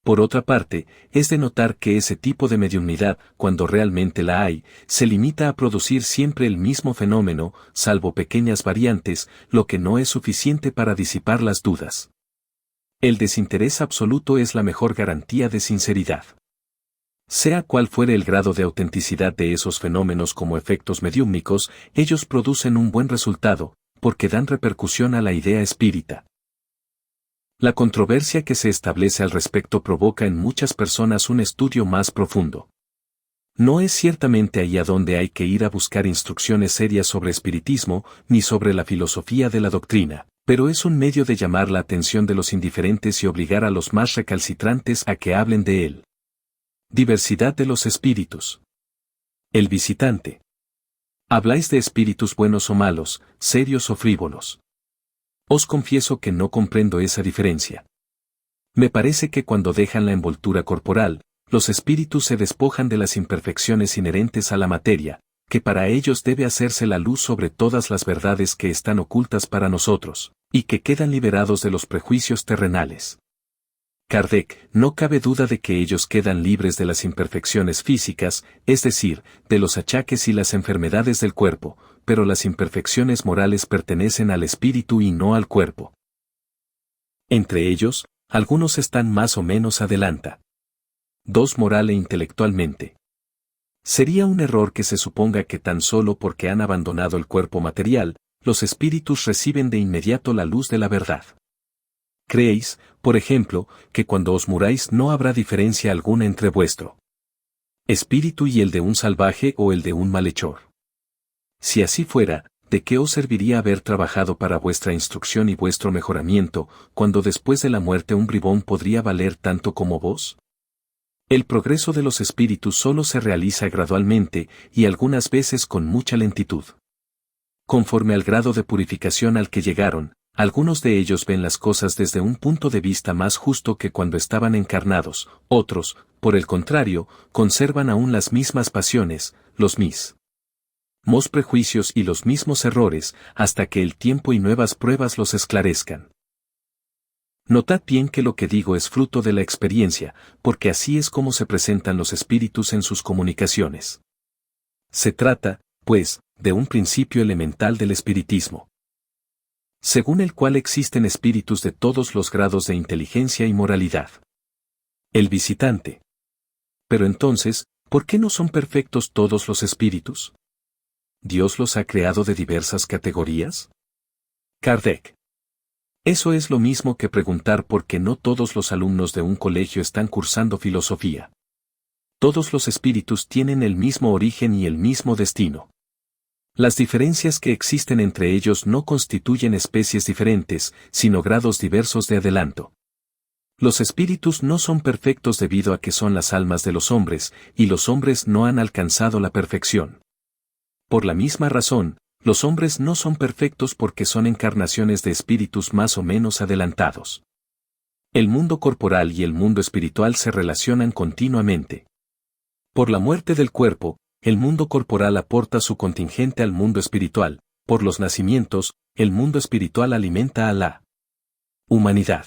Por otra parte, es de notar que ese tipo de mediumnidad, cuando realmente la hay, se limita a producir siempre el mismo fenómeno, salvo pequeñas variantes, lo que no es suficiente para disipar las dudas. El desinterés absoluto es la mejor garantía de sinceridad. Sea cual fuere el grado de autenticidad de esos fenómenos como efectos mediúmnicos, ellos producen un buen resultado, porque dan repercusión a la idea espírita. La controversia que se establece al respecto provoca en muchas personas un estudio más profundo. No es ciertamente ahí a donde hay que ir a buscar instrucciones serias sobre espiritismo, ni sobre la filosofía de la doctrina, Pero es un medio de llamar la atención de los indiferentes y obligar a los más recalcitrantes a que hablen de él. Diversidad de los espíritus. El visitante. Habláis de espíritus buenos o malos, serios o frívolos. Os confieso que no comprendo esa diferencia. Me parece que cuando dejan la envoltura corporal, los espíritus se despojan de las imperfecciones inherentes a la materia, que para ellos debe hacerse la luz sobre todas las verdades que están ocultas para nosotros, y que quedan liberados de los prejuicios terrenales. Kardec, no cabe duda de que ellos quedan libres de las imperfecciones físicas, es decir, de los achaques y las enfermedades del cuerpo, pero las imperfecciones morales pertenecen al espíritu y no al cuerpo. Entre ellos, algunos están más o menos adelanta. 2 moral e intelectualmente. Sería un error que se suponga que tan solo porque han abandonado el cuerpo material, los espíritus reciben de inmediato la luz de la verdad. Creéis, por ejemplo, que cuando os muráis no habrá diferencia alguna entre vuestro espíritu y el de un salvaje o el de un malhechor. Si así fuera, ¿de qué os serviría haber trabajado para vuestra instrucción y vuestro mejoramiento, cuando después de la muerte un bribón podría valer tanto como vos? El progreso de los espíritus solo se realiza gradualmente y algunas veces con mucha lentitud. Conforme al grado de purificación al que llegaron, algunos de ellos ven las cosas desde un punto de vista más justo que cuando estaban encarnados, otros, por el contrario, conservan aún las mismas pasiones, los mismos prejuicios y los mismos errores, hasta que el tiempo y nuevas pruebas los esclarezcan. Notad bien que lo que digo es fruto de la experiencia, porque así es como se presentan los espíritus en sus comunicaciones. Se trata, pues, de un principio elemental del espiritismo, según el cual existen espíritus de todos los grados de inteligencia y moralidad. El visitante. Pero entonces, ¿por qué no son perfectos todos los espíritus? ¿Dios los ha creado de diversas categorías? Kardec. Eso es lo mismo que preguntar por qué no todos los alumnos de un colegio están cursando filosofía. Todos los espíritus tienen el mismo origen y el mismo destino. Las diferencias que existen entre ellos no constituyen especies diferentes, sino grados diversos de adelanto. Los espíritus no son perfectos debido a que son las almas de los hombres, y los hombres no han alcanzado la perfección. Por la misma razón, los hombres no son perfectos porque son encarnaciones de espíritus más o menos adelantados. El mundo corporal y el mundo espiritual se relacionan continuamente. Por la muerte del cuerpo, el mundo corporal aporta su contingente al mundo espiritual, por los nacimientos, el mundo espiritual alimenta a la humanidad.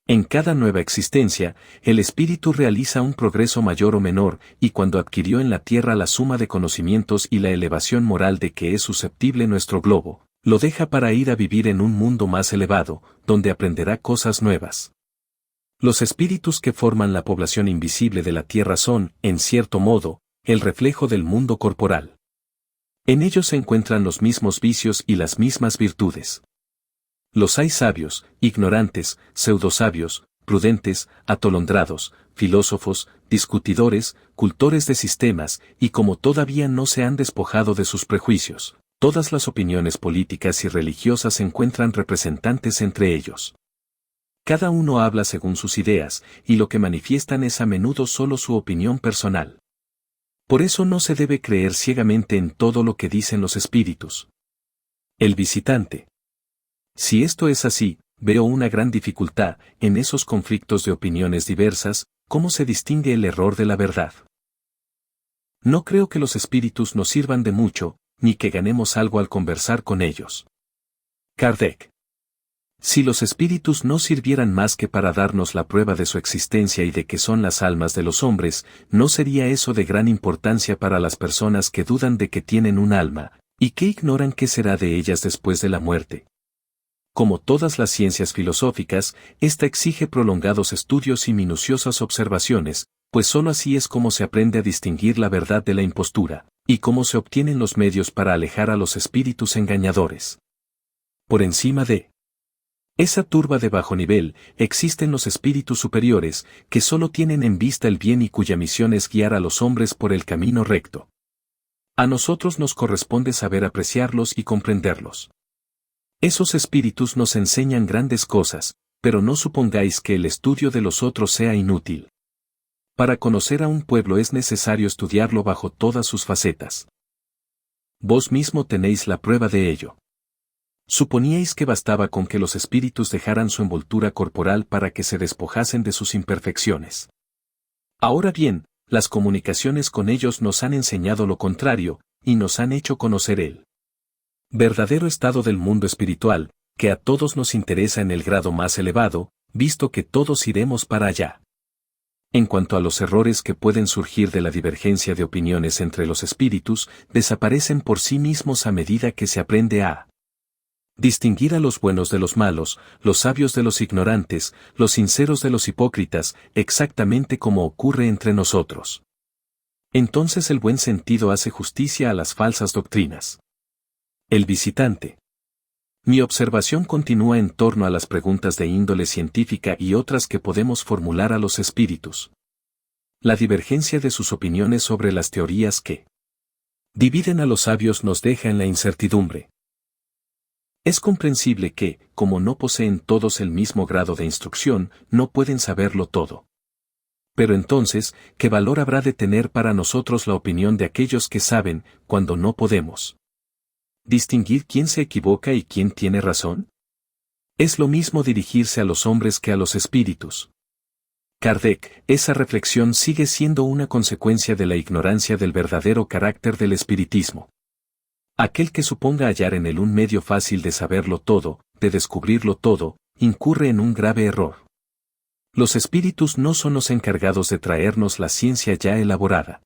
En cada nueva existencia, el espíritu realiza un progreso mayor o menor, y cuando adquirió en la tierra la suma de conocimientos y la elevación moral de que es susceptible nuestro globo, lo deja para ir a vivir en un mundo más elevado, donde aprenderá cosas nuevas. Los espíritus que forman la población invisible de la tierra son, en cierto modo, el reflejo del mundo corporal. En ellos se encuentran los mismos vicios y las mismas virtudes. Los hay sabios, ignorantes, pseudosabios, prudentes, atolondrados, filósofos, discutidores, cultores de sistemas, y como todavía no se han despojado de sus prejuicios, todas las opiniones políticas y religiosas encuentran representantes entre ellos. Cada uno habla según sus ideas, y lo que manifiestan es a menudo solo su opinión personal. Por eso no se debe creer ciegamente en todo lo que dicen los espíritus. El visitante. Si esto es así, veo una gran dificultad en esos conflictos de opiniones diversas, ¿cómo se distingue el error de la verdad? No creo que los espíritus nos sirvan de mucho, ni que ganemos algo al conversar con ellos. Kardec. Si los espíritus no sirvieran más que para darnos la prueba de su existencia y de que son las almas de los hombres, ¿no sería eso de gran importancia para las personas que dudan de que tienen un alma, y que ignoran qué será de ellas después de la muerte? Como todas las ciencias filosóficas, esta exige prolongados estudios y minuciosas observaciones, pues sólo así es como se aprende a distinguir la verdad de la impostura, y cómo se obtienen los medios para alejar a los espíritus engañadores. Por encima de esa turba de bajo nivel, existen los espíritus superiores, que solo tienen en vista el bien y cuya misión es guiar a los hombres por el camino recto. A nosotros nos corresponde saber apreciarlos y comprenderlos. Esos espíritus nos enseñan grandes cosas, pero no supongáis que el estudio de los otros sea inútil. Para conocer a un pueblo es necesario estudiarlo bajo todas sus facetas. Vos mismo tenéis la prueba de ello. Suponíais que bastaba con que los espíritus dejaran su envoltura corporal para que se despojasen de sus imperfecciones. Ahora bien, las comunicaciones con ellos nos han enseñado lo contrario, y nos han hecho conocer el verdadero estado del mundo espiritual, que a todos nos interesa en el grado más elevado, visto que todos iremos para allá. En cuanto a los errores que pueden surgir de la divergencia de opiniones entre los espíritus, desaparecen por sí mismos a medida que se aprende a distinguir a los buenos de los malos, los sabios de los ignorantes, los sinceros de los hipócritas, exactamente como ocurre entre nosotros. Entonces el buen sentido hace justicia a las falsas doctrinas. El visitante. Mi observación continúa en torno a las preguntas de índole científica y otras que podemos formular a los espíritus. La divergencia de sus opiniones sobre las teorías que dividen a los sabios nos deja en la incertidumbre. Es comprensible que, como no poseen todos el mismo grado de instrucción, no pueden saberlo todo. Pero entonces, ¿qué valor habrá de tener para nosotros la opinión de aquellos que saben, cuando no podemos distinguir quién se equivoca y quién tiene razón? Es lo mismo dirigirse a los hombres que a los espíritus. Kardec, esa reflexión sigue siendo una consecuencia de la ignorancia del verdadero carácter del espiritismo. Aquel que suponga hallar en él un medio fácil de saberlo todo, de descubrirlo todo, incurre en un grave error. Los espíritus no son los encargados de traernos la ciencia ya elaborada.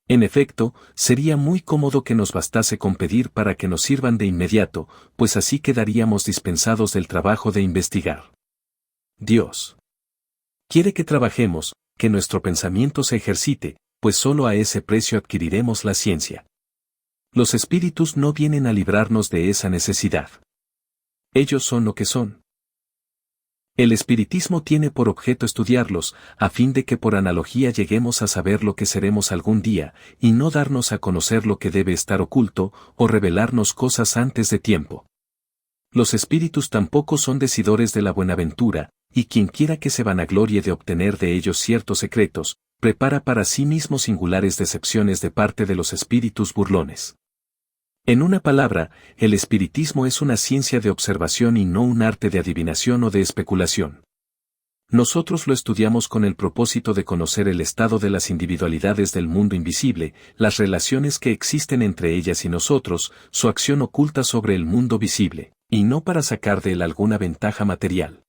En efecto, sería muy cómodo que nos bastase con pedir para que nos sirvan de inmediato, pues así quedaríamos dispensados del trabajo de investigar. Dios quiere que trabajemos, que nuestro pensamiento se ejercite, pues solo a ese precio adquiriremos la ciencia. Los espíritus no vienen a librarnos de esa necesidad. Ellos son lo que son. El espiritismo tiene por objeto estudiarlos, a fin de que por analogía lleguemos a saber lo que seremos algún día, y no darnos a conocer lo que debe estar oculto, o revelarnos cosas antes de tiempo. Los espíritus tampoco son decidores de la buenaventura, y quienquiera que se vanaglorie de obtener de ellos ciertos secretos, prepara para sí mismo singulares decepciones de parte de los espíritus burlones. En una palabra, el espiritismo es una ciencia de observación y no un arte de adivinación o de especulación. Nosotros lo estudiamos con el propósito de conocer el estado de las individualidades del mundo invisible, las relaciones que existen entre ellas y nosotros, su acción oculta sobre el mundo visible, y no para sacar de él alguna ventaja material.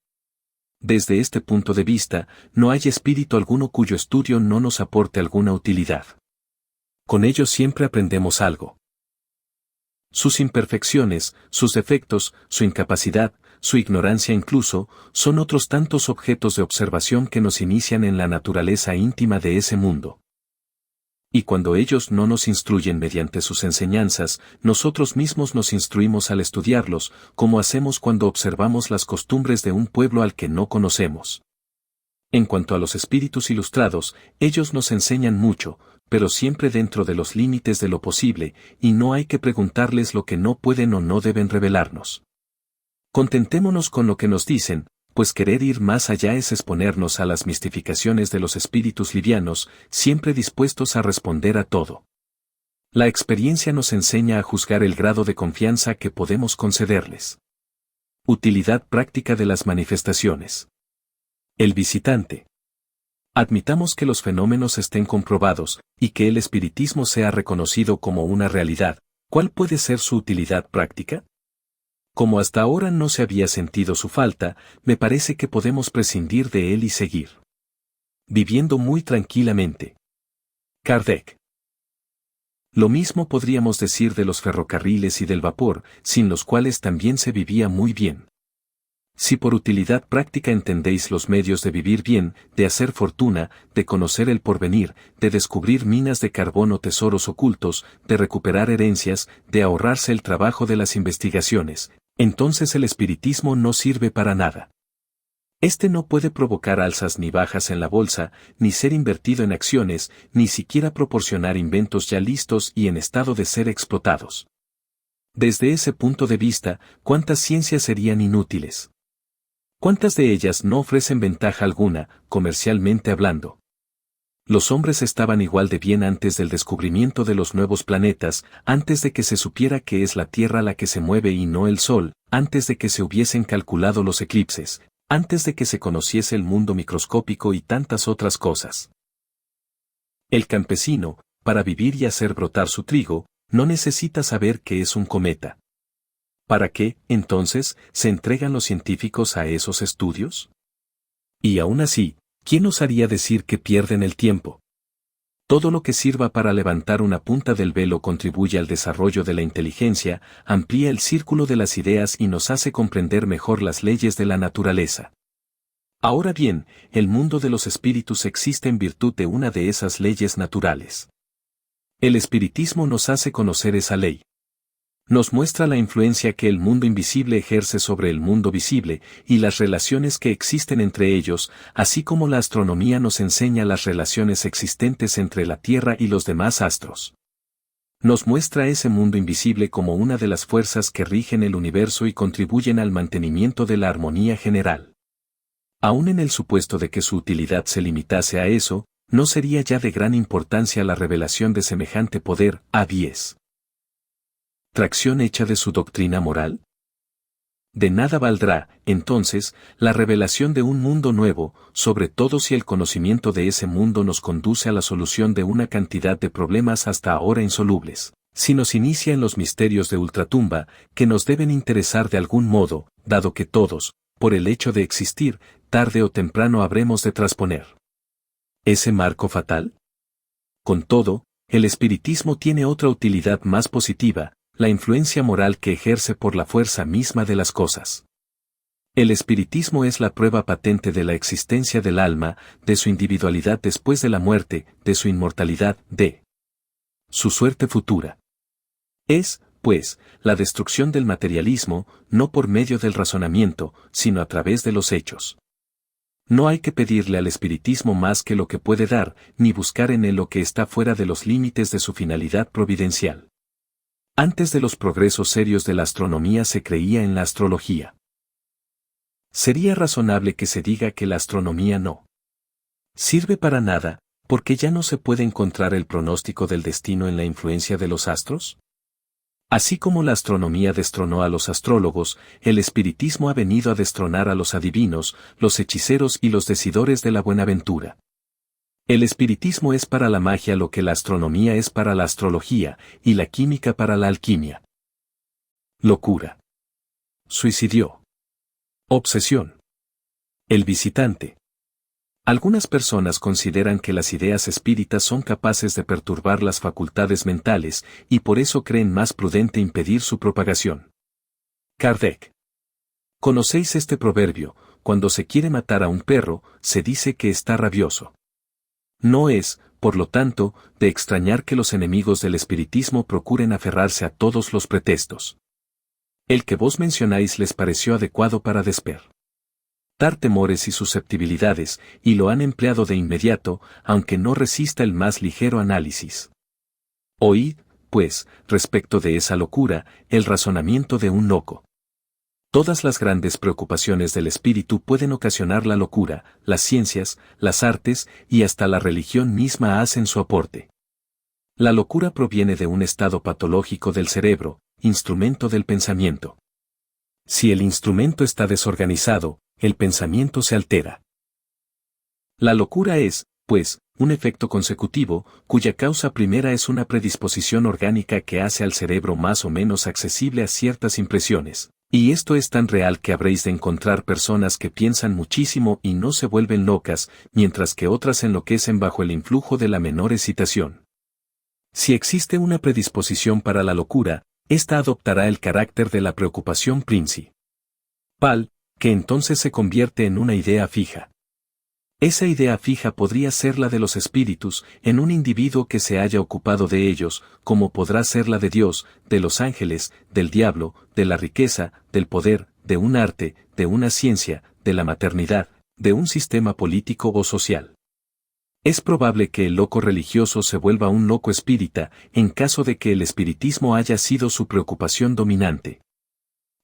Desde este punto de vista, no hay espíritu alguno cuyo estudio no nos aporte alguna utilidad. Con ello siempre aprendemos algo. Sus imperfecciones, sus defectos, su incapacidad, su ignorancia incluso, son otros tantos objetos de observación que nos inician en la naturaleza íntima de ese mundo. Y cuando ellos no nos instruyen mediante sus enseñanzas, nosotros mismos nos instruimos al estudiarlos, como hacemos cuando observamos las costumbres de un pueblo al que no conocemos. En cuanto a los espíritus ilustrados, ellos nos enseñan mucho, pero siempre dentro de los límites de lo posible, y no hay que preguntarles lo que no pueden o no deben revelarnos. Contentémonos con lo que nos dicen, pues querer ir más allá es exponernos a las mistificaciones de los espíritus livianos, siempre dispuestos a responder a todo. La experiencia nos enseña a juzgar el grado de confianza que podemos concederles. Utilidad práctica de las manifestaciones. El visitante. Admitamos que los fenómenos estén comprobados, y que el espiritismo sea reconocido como una realidad. ¿Cuál puede ser su utilidad práctica? Como hasta ahora no se había sentido su falta, me parece que podemos prescindir de él y seguir viviendo muy tranquilamente. Kardec. Lo mismo podríamos decir de los ferrocarriles y del vapor, sin los cuales también se vivía muy bien. Si por utilidad práctica entendéis los medios de vivir bien, de hacer fortuna, de conocer el porvenir, de descubrir minas de carbón o tesoros ocultos, de recuperar herencias, de ahorrarse el trabajo de las investigaciones, entonces el espiritismo no sirve para nada. Este no puede provocar alzas ni bajas en la bolsa, ni ser invertido en acciones, ni siquiera proporcionar inventos ya listos y en estado de ser explotados. Desde ese punto de vista, ¿cuántas ciencias serían inútiles? ¿Cuántas de ellas no ofrecen ventaja alguna, comercialmente hablando? Los hombres estaban igual de bien antes del descubrimiento de los nuevos planetas, antes de que se supiera que es la Tierra la que se mueve y no el Sol, antes de que se hubiesen calculado los eclipses, antes de que se conociese el mundo microscópico y tantas otras cosas. El campesino, para vivir y hacer brotar su trigo, no necesita saber qué es un cometa. ¿Para qué, entonces, se entregan los científicos a esos estudios? Y aún así, ¿quién osaría decir que pierden el tiempo? Todo lo que sirva para levantar una punta del velo contribuye al desarrollo de la inteligencia, amplía el círculo de las ideas y nos hace comprender mejor las leyes de la naturaleza. Ahora bien, el mundo de los espíritus existe en virtud de una de esas leyes naturales. El espiritismo nos hace conocer esa ley. Nos muestra la influencia que el mundo invisible ejerce sobre el mundo visible y las relaciones que existen entre ellos, así como la astronomía nos enseña las relaciones existentes entre la Tierra y los demás astros. Nos muestra ese mundo invisible como una de las fuerzas que rigen el universo y contribuyen al mantenimiento de la armonía general. Aún en el supuesto de que su utilidad se limitase a eso, ¿no sería ya de gran importancia la revelación de semejante poder, a10? ¿Tracción hecha de su doctrina moral? De nada valdrá, entonces, la revelación de un mundo nuevo, sobre todo si el conocimiento de ese mundo nos conduce a la solución de una cantidad de problemas hasta ahora insolubles, si nos inicia en los misterios de ultratumba, que nos deben interesar de algún modo, dado que todos, por el hecho de existir, tarde o temprano habremos de trasponer ese marco fatal. Con todo, el espiritismo tiene otra utilidad más positiva, la influencia moral que ejerce por la fuerza misma de las cosas. El espiritismo es la prueba patente de la existencia del alma, de su individualidad después de la muerte, de su inmortalidad, de su suerte futura. Es, pues, la destrucción del materialismo, no por medio del razonamiento, sino a través de los hechos. No hay que pedirle al espiritismo más que lo que puede dar, ni buscar en él lo que está fuera de los límites de su finalidad providencial. Antes de los progresos serios de la astronomía se creía en la astrología. Sería razonable que se diga que la astronomía no sirve para nada, porque ya no se puede encontrar el pronóstico del destino en la influencia de los astros. Así como la astronomía destronó a los astrólogos, el espiritismo ha venido a destronar a los adivinos, los hechiceros y los decidores de la buenaventura. El espiritismo es para la magia lo que la astronomía es para la astrología, y la química para la alquimia. Locura. Suicidio. Obsesión. El visitante. Algunas personas consideran que las ideas espíritas son capaces de perturbar las facultades mentales, y por eso creen más prudente impedir su propagación. Kardec. ¿Conocéis este proverbio? Cuando se quiere matar a un perro, se dice que está rabioso. No es, por lo tanto, de extrañar que los enemigos del espiritismo procuren aferrarse a todos los pretextos. El que vos mencionáis les pareció adecuado para despertar temores y susceptibilidades, y lo han empleado de inmediato, aunque no resista el más ligero análisis. Oíd, pues, respecto de esa locura, el razonamiento de un loco. Todas las grandes preocupaciones del espíritu pueden ocasionar la locura, las ciencias, las artes y hasta la religión misma hacen su aporte. La locura proviene de un estado patológico del cerebro, instrumento del pensamiento. Si el instrumento está desorganizado, el pensamiento se altera. La locura es, pues, un efecto consecutivo, cuya causa primera es una predisposición orgánica que hace al cerebro más o menos accesible a ciertas impresiones. Y esto es tan real que habréis de encontrar personas que piensan muchísimo y no se vuelven locas, mientras que otras enloquecen bajo el influjo de la menor excitación. Si existe una predisposición para la locura, ésta adoptará el carácter de la preocupación principal, que entonces se convierte en una idea fija. Esa idea fija podría ser la de los espíritus, en un individuo que se haya ocupado de ellos, como podrá ser la de Dios, de los ángeles, del diablo, de la riqueza, del poder, de un arte, de una ciencia, de la maternidad, de un sistema político o social. Es probable que el loco religioso se vuelva un loco espírita, en caso de que el espiritismo haya sido su preocupación dominante.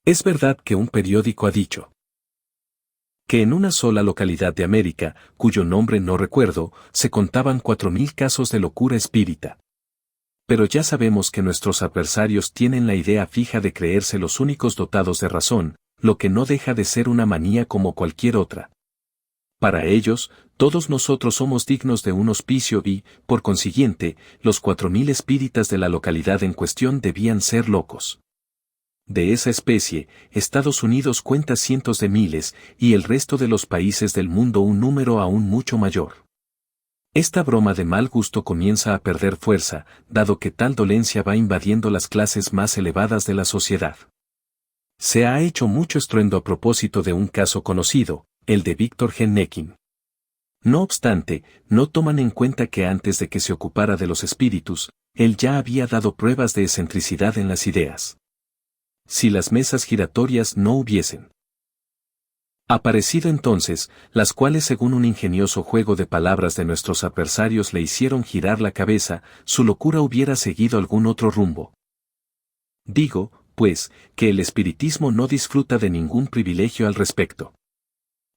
Es verdad que un periódico ha dicho que en una sola localidad de América, cuyo nombre no recuerdo, se contaban 4.000 casos de locura espírita. Pero ya sabemos que nuestros adversarios tienen la idea fija de creerse los únicos dotados de razón, lo que no deja de ser una manía como cualquier otra. Para ellos, todos nosotros somos dignos de un hospicio y, por consiguiente, los 4.000 espíritas de la localidad en cuestión debían ser locos. De esa especie, Estados Unidos cuenta cientos de miles, y el resto de los países del mundo un número aún mucho mayor. Esta broma de mal gusto comienza a perder fuerza, dado que tal dolencia va invadiendo las clases más elevadas de la sociedad. Se ha hecho mucho estruendo a propósito de un caso conocido, el de Víctor Gennekin. No obstante, no toman en cuenta que antes de que se ocupara de los espíritus, él ya había dado pruebas de excentricidad en las ideas. Si las mesas giratorias no hubiesen aparecido entonces, las cuales según un ingenioso juego de palabras de nuestros adversarios le hicieron girar la cabeza, su locura hubiera seguido algún otro rumbo. Digo, pues, que el espiritismo no disfruta de ningún privilegio al respecto.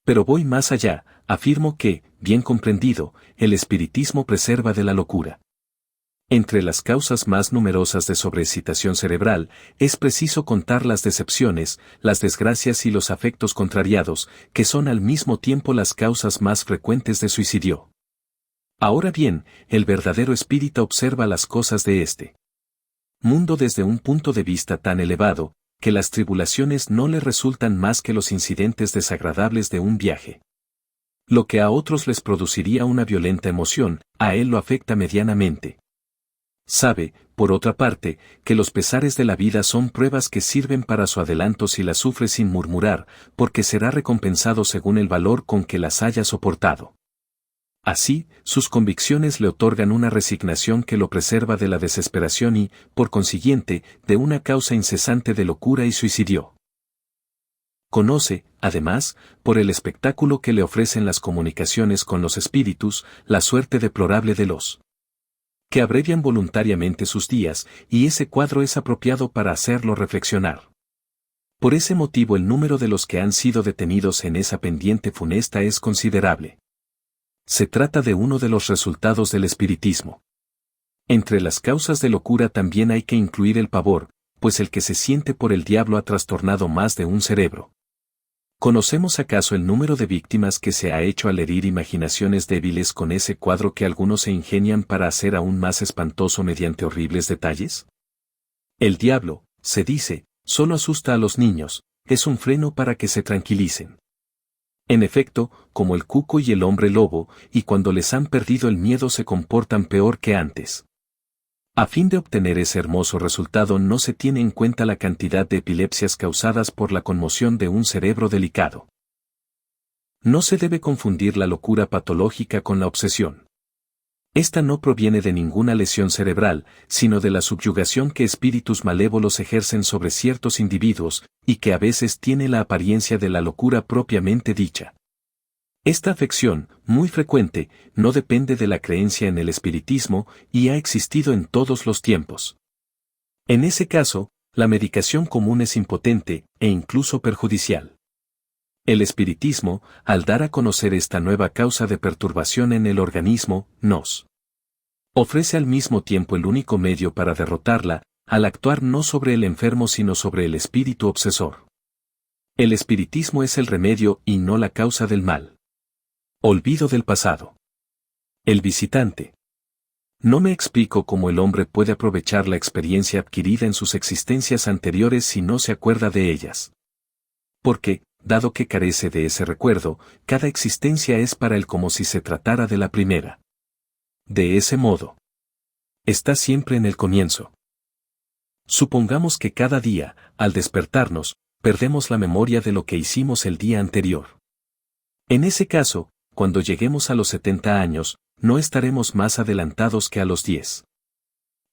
Pero voy más allá, afirmo que, bien comprendido, el espiritismo preserva de la locura. Entre las causas más numerosas de sobreexcitación cerebral, es preciso contar las decepciones, las desgracias y los afectos contrariados, que son al mismo tiempo las causas más frecuentes de suicidio. Ahora bien, el verdadero espírita observa las cosas de este mundo desde un punto de vista tan elevado, que las tribulaciones no le resultan más que los incidentes desagradables de un viaje. Lo que a otros les produciría una violenta emoción, a él lo afecta medianamente. Sabe, por otra parte, que los pesares de la vida son pruebas que sirven para su adelanto si las sufre sin murmurar, porque será recompensado según el valor con que las haya soportado. Así, sus convicciones le otorgan una resignación que lo preserva de la desesperación y, por consiguiente, de una causa incesante de locura y suicidio. Conoce, además, por el espectáculo que le ofrecen las comunicaciones con los espíritus, la suerte deplorable de los que abrevian voluntariamente sus días, y ese cuadro es apropiado para hacerlo reflexionar. Por ese motivo el número de los que han sido detenidos en esa pendiente funesta es considerable. Se trata de uno de los resultados del espiritismo. Entre las causas de locura también hay que incluir el pavor, pues el que se siente por el diablo ha trastornado más de un cerebro. ¿Conocemos acaso el número de víctimas que se ha hecho al herir imaginaciones débiles con ese cuadro que algunos se ingenian para hacer aún más espantoso mediante horribles detalles? El diablo, se dice, solo asusta a los niños, es un freno para que se tranquilicen. En efecto, como el cuco y el hombre lobo, y cuando les han perdido el miedo se comportan peor que antes. A fin de obtener ese hermoso resultado no se tiene en cuenta la cantidad de epilepsias causadas por la conmoción de un cerebro delicado. No se debe confundir la locura patológica con la obsesión. Esta no proviene de ninguna lesión cerebral, sino de la subyugación que espíritus malévolos ejercen sobre ciertos individuos, y que a veces tiene la apariencia de la locura propiamente dicha. Esta afección, muy frecuente, no depende de la creencia en el espiritismo y ha existido en todos los tiempos. En ese caso, la medicación común es impotente e incluso perjudicial. El espiritismo, al dar a conocer esta nueva causa de perturbación en el organismo, nos ofrece al mismo tiempo el único medio para derrotarla, al actuar no sobre el enfermo sino sobre el espíritu obsesor. El espiritismo es el remedio y no la causa del mal. Olvido del pasado. El visitante. No me explico cómo el hombre puede aprovechar la experiencia adquirida en sus existencias anteriores si no se acuerda de ellas. Porque, dado que carece de ese recuerdo, cada existencia es para él como si se tratara de la primera. De ese modo, está siempre en el comienzo. Supongamos que cada día, al despertarnos, perdemos la memoria de lo que hicimos el día anterior. En ese caso, cuando lleguemos a los 70 años, no estaremos más adelantados que a los 10.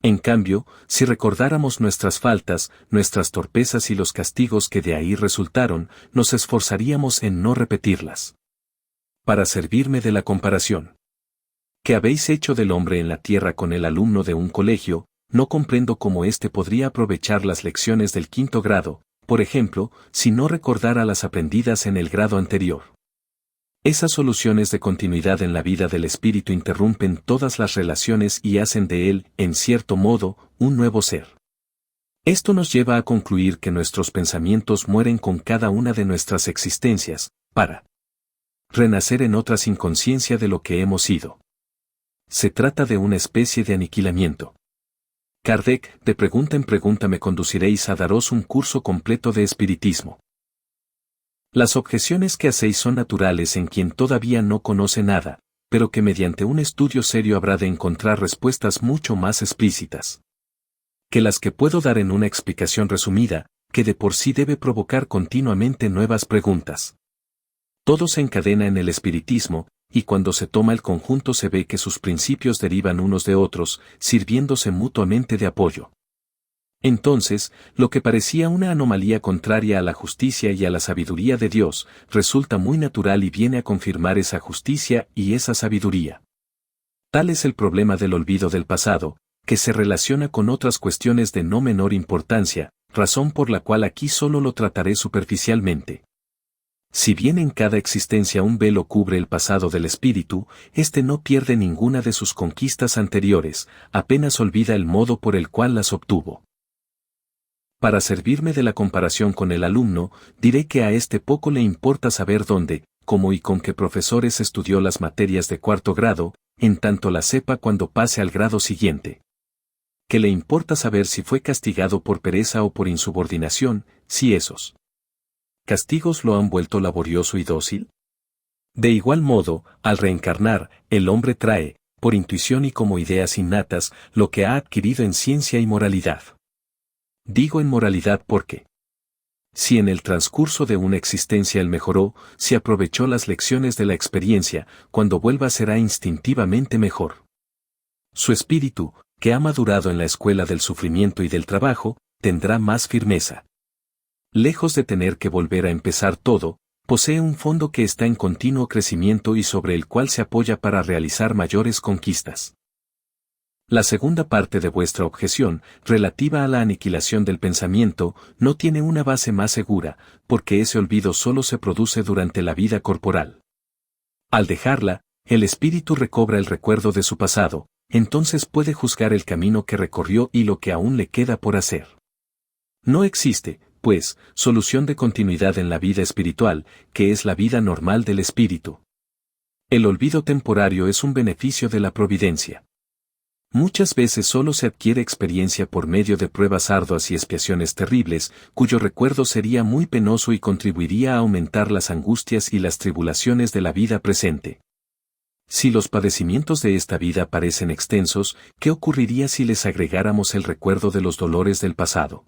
En cambio, si recordáramos nuestras faltas, nuestras torpezas y los castigos que de ahí resultaron, nos esforzaríamos en no repetirlas. Para servirme de la comparación. ¿Qué habéis hecho del hombre en la tierra con el alumno de un colegio? No comprendo cómo éste podría aprovechar las lecciones del 5º grado, por ejemplo, si no recordara las aprendidas en el grado anterior. Esas soluciones de continuidad en la vida del espíritu interrumpen todas las relaciones y hacen de él, en cierto modo, un nuevo ser. Esto nos lleva a concluir que nuestros pensamientos mueren con cada una de nuestras existencias, para renacer en otra sin conciencia de lo que hemos sido. Se trata de una especie de aniquilamiento. Kardec, de pregunta en pregunta me conduciréis a daros un curso completo de espiritismo. Las objeciones que hacéis son naturales en quien todavía no conoce nada, pero que mediante un estudio serio habrá de encontrar respuestas mucho más explícitas que las que puedo dar en una explicación resumida, que de por sí debe provocar continuamente nuevas preguntas. Todo se encadena en el espiritismo, y cuando se toma el conjunto se ve que sus principios derivan unos de otros, sirviéndose mutuamente de apoyo. Entonces, lo que parecía una anomalía contraria a la justicia y a la sabiduría de Dios, resulta muy natural y viene a confirmar esa justicia y esa sabiduría. Tal es el problema del olvido del pasado, que se relaciona con otras cuestiones de no menor importancia, razón por la cual aquí solo lo trataré superficialmente. Si bien en cada existencia un velo cubre el pasado del espíritu, éste no pierde ninguna de sus conquistas anteriores, apenas olvida el modo por el cual las obtuvo. Para servirme de la comparación con el alumno, diré que a este poco le importa saber dónde, cómo y con qué profesores estudió las materias de 4º grado, en tanto las sepa cuando pase al grado siguiente. Que le importa saber si fue castigado por pereza o por insubordinación, si esos castigos lo han vuelto laborioso y dócil. De igual modo, al reencarnar, el hombre trae, por intuición y como ideas innatas, lo que ha adquirido en ciencia y moralidad. Digo en moralidad porque, si en el transcurso de una existencia él mejoró, si aprovechó las lecciones de la experiencia, cuando vuelva será instintivamente mejor. Su espíritu, que ha madurado en la escuela del sufrimiento y del trabajo, tendrá más firmeza. Lejos de tener que volver a empezar todo, posee un fondo que está en continuo crecimiento y sobre el cual se apoya para realizar mayores conquistas. La segunda parte de vuestra objeción, relativa a la aniquilación del pensamiento, no tiene una base más segura, porque ese olvido solo se produce durante la vida corporal. Al dejarla, el espíritu recobra el recuerdo de su pasado, entonces puede juzgar el camino que recorrió y lo que aún le queda por hacer. No existe, pues, solución de continuidad en la vida espiritual, que es la vida normal del espíritu. El olvido temporario es un beneficio de la providencia. Muchas veces solo se adquiere experiencia por medio de pruebas arduas y expiaciones terribles, cuyo recuerdo sería muy penoso y contribuiría a aumentar las angustias y las tribulaciones de la vida presente. Si los padecimientos de esta vida parecen extensos, ¿qué ocurriría si les agregáramos el recuerdo de los dolores del pasado?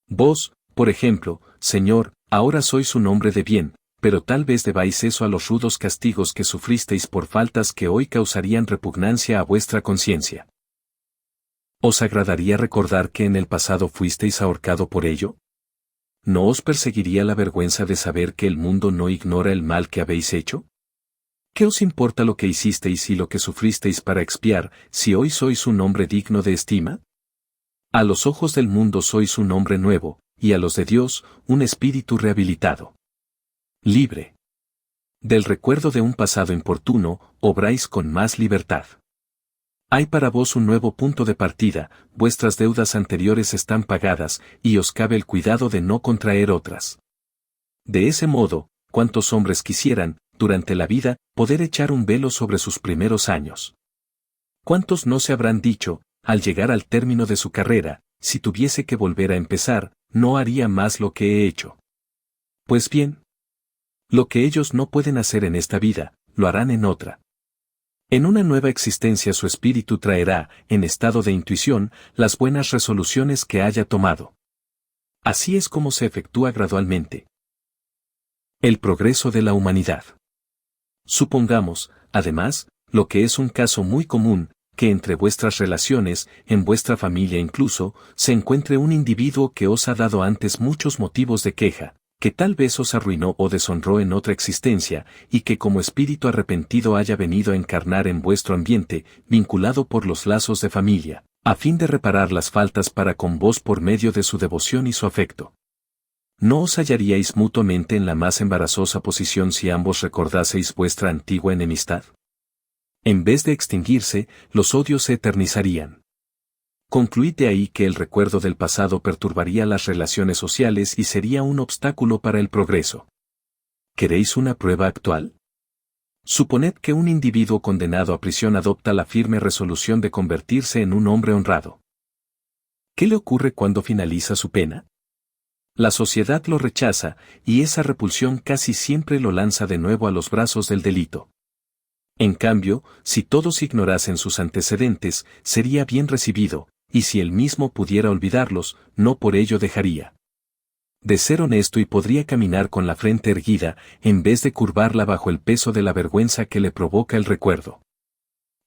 Vos, por ejemplo, Señor, ahora sois un hombre de bien, pero tal vez debáis eso a los rudos castigos que sufristeis por faltas que hoy causarían repugnancia a vuestra conciencia. ¿Os agradaría recordar que en el pasado fuisteis ahorcado por ello? ¿No os perseguiría la vergüenza de saber que el mundo no ignora el mal que habéis hecho? ¿Qué os importa lo que hicisteis y lo que sufristeis para expiar, si hoy sois un hombre digno de estima? A los ojos del mundo sois un hombre nuevo, y a los de Dios, un espíritu rehabilitado. Libre. Del recuerdo de un pasado importuno, obráis con más libertad. Hay para vos un nuevo punto de partida, vuestras deudas anteriores están pagadas, y os cabe el cuidado de no contraer otras. De ese modo, cuantos hombres quisieran, durante la vida, poder echar un velo sobre sus primeros años. ¿Cuántos no se habrán dicho, al llegar al término de su carrera, si tuviese que volver a empezar, no haría más lo que he hecho? Pues bien, lo que ellos no pueden hacer en esta vida, lo harán en otra. En una nueva existencia su espíritu traerá, en estado de intuición, las buenas resoluciones que haya tomado. Así es como se efectúa gradualmente el progreso de la humanidad. Supongamos, además, lo que es un caso muy común, que entre vuestras relaciones, en vuestra familia incluso, se encuentre un individuo que os ha dado antes muchos motivos de queja, que tal vez os arruinó o deshonró en otra existencia, y que como espíritu arrepentido haya venido a encarnar en vuestro ambiente, vinculado por los lazos de familia, a fin de reparar las faltas para con vos por medio de su devoción y su afecto. ¿No os hallaríais mutuamente en la más embarazosa posición si ambos recordaseis vuestra antigua enemistad? En vez de extinguirse, los odios se eternizarían. Concluid de ahí que el recuerdo del pasado perturbaría las relaciones sociales y sería un obstáculo para el progreso. ¿Queréis una prueba actual? Suponed que un individuo condenado a prisión adopta la firme resolución de convertirse en un hombre honrado. ¿Qué le ocurre cuando finaliza su pena? La sociedad lo rechaza, y esa repulsión casi siempre lo lanza de nuevo a los brazos del delito. En cambio, si todos ignorasen sus antecedentes, sería bien recibido, y si él mismo pudiera olvidarlos, no por ello dejaría de ser honesto y podría caminar con la frente erguida, en vez de curvarla bajo el peso de la vergüenza que le provoca el recuerdo.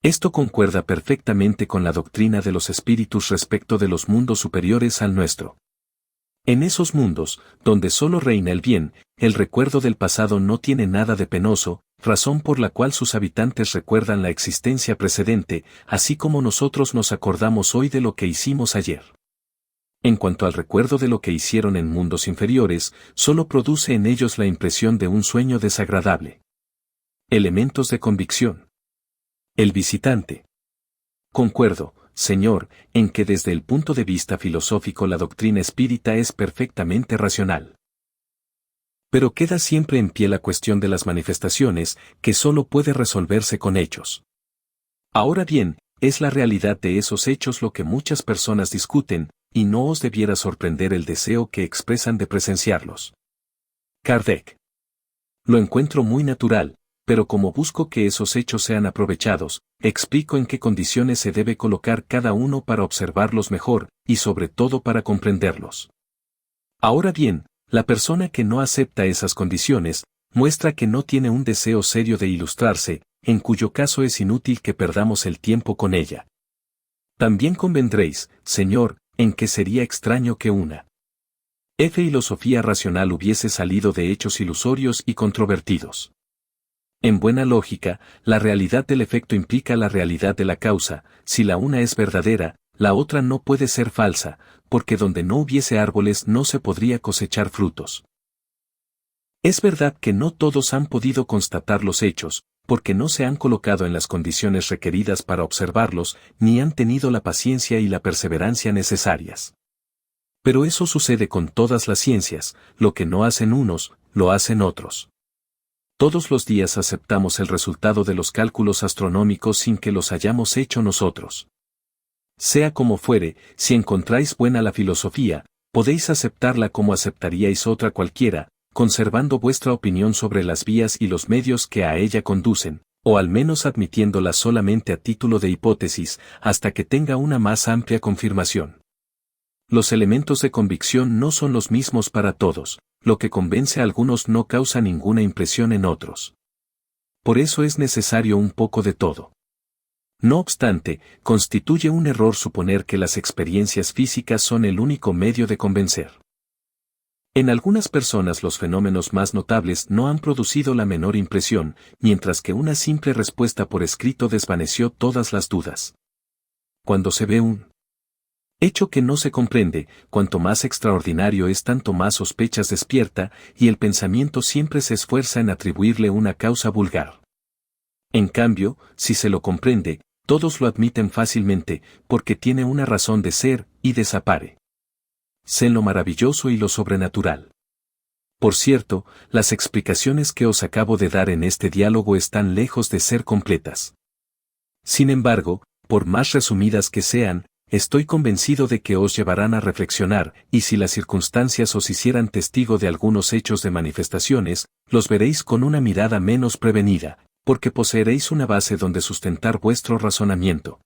Esto concuerda perfectamente con la doctrina de los espíritus respecto de los mundos superiores al nuestro. En esos mundos, donde solo reina el bien, el recuerdo del pasado no tiene nada de penoso, razón por la cual sus habitantes recuerdan la existencia precedente, así como nosotros nos acordamos hoy de lo que hicimos ayer. En cuanto al recuerdo de lo que hicieron en mundos inferiores, solo produce en ellos la impresión de un sueño desagradable. Elementos de convicción. El visitante. Concuerdo, Señor, en que desde el punto de vista filosófico la doctrina espírita es perfectamente racional. Pero queda siempre en pie la cuestión de las manifestaciones, que solo puede resolverse con hechos. Ahora bien, es la realidad de esos hechos lo que muchas personas discuten, y no os debiera sorprender el deseo que expresan de presenciarlos. Kardec. Lo encuentro muy natural, pero como busco que esos hechos sean aprovechados, explico en qué condiciones se debe colocar cada uno para observarlos mejor, y sobre todo para comprenderlos. Ahora bien, la persona que no acepta esas condiciones, muestra que no tiene un deseo serio de ilustrarse, en cuyo caso es inútil que perdamos el tiempo con ella. También convendréis, Señor, en que sería extraño que una filosofía racional hubiese salido de hechos ilusorios y controvertidos. En buena lógica, la realidad del efecto implica la realidad de la causa, si la una es verdadera, la otra no puede ser falsa, porque donde no hubiese árboles no se podría cosechar frutos. Es verdad que no todos han podido constatar los hechos, porque no se han colocado en las condiciones requeridas para observarlos, ni han tenido la paciencia y la perseverancia necesarias. Pero eso sucede con todas las ciencias, lo que no hacen unos, lo hacen otros. Todos los días aceptamos el resultado de los cálculos astronómicos sin que los hayamos hecho nosotros. Sea como fuere, si encontráis buena la filosofía, podéis aceptarla como aceptaríais otra cualquiera, conservando vuestra opinión sobre las vías y los medios que a ella conducen, o al menos admitiéndola solamente a título de hipótesis, hasta que tenga una más amplia confirmación. Los elementos de convicción no son los mismos para todos, lo que convence a algunos no causa ninguna impresión en otros. Por eso es necesario un poco de todo. No obstante, constituye un error suponer que las experiencias físicas son el único medio de convencer. En algunas personas los fenómenos más notables no han producido la menor impresión, mientras que una simple respuesta por escrito desvaneció todas las dudas. Cuando se ve un hecho que no se comprende, cuanto más extraordinario es tanto más sospechas despierta, y el pensamiento siempre se esfuerza en atribuirle una causa vulgar. En cambio, si se lo comprende, todos lo admiten fácilmente, porque tiene una razón de ser, y desaparece en lo maravilloso y lo sobrenatural. Por cierto, las explicaciones que os acabo de dar en este diálogo están lejos de ser completas. Sin embargo, por más resumidas que sean, estoy convencido de que os llevarán a reflexionar, y si las circunstancias os hicieran testigo de algunos hechos de manifestaciones, los veréis con una mirada menos prevenida, porque poseeréis una base donde sustentar vuestro razonamiento.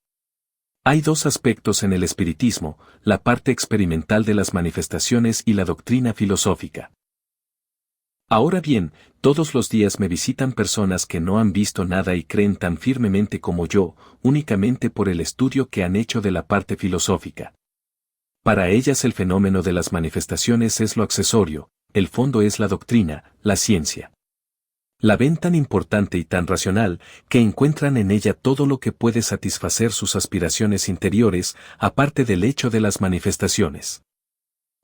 Hay dos aspectos en el espiritismo, la parte experimental de las manifestaciones y la doctrina filosófica. Ahora bien, todos los días me visitan personas que no han visto nada y creen tan firmemente como yo, únicamente por el estudio que han hecho de la parte filosófica. Para ellas el fenómeno de las manifestaciones es lo accesorio, el fondo es la doctrina, la ciencia. La ven tan importante y tan racional, que encuentran en ella todo lo que puede satisfacer sus aspiraciones interiores, aparte del hecho de las manifestaciones.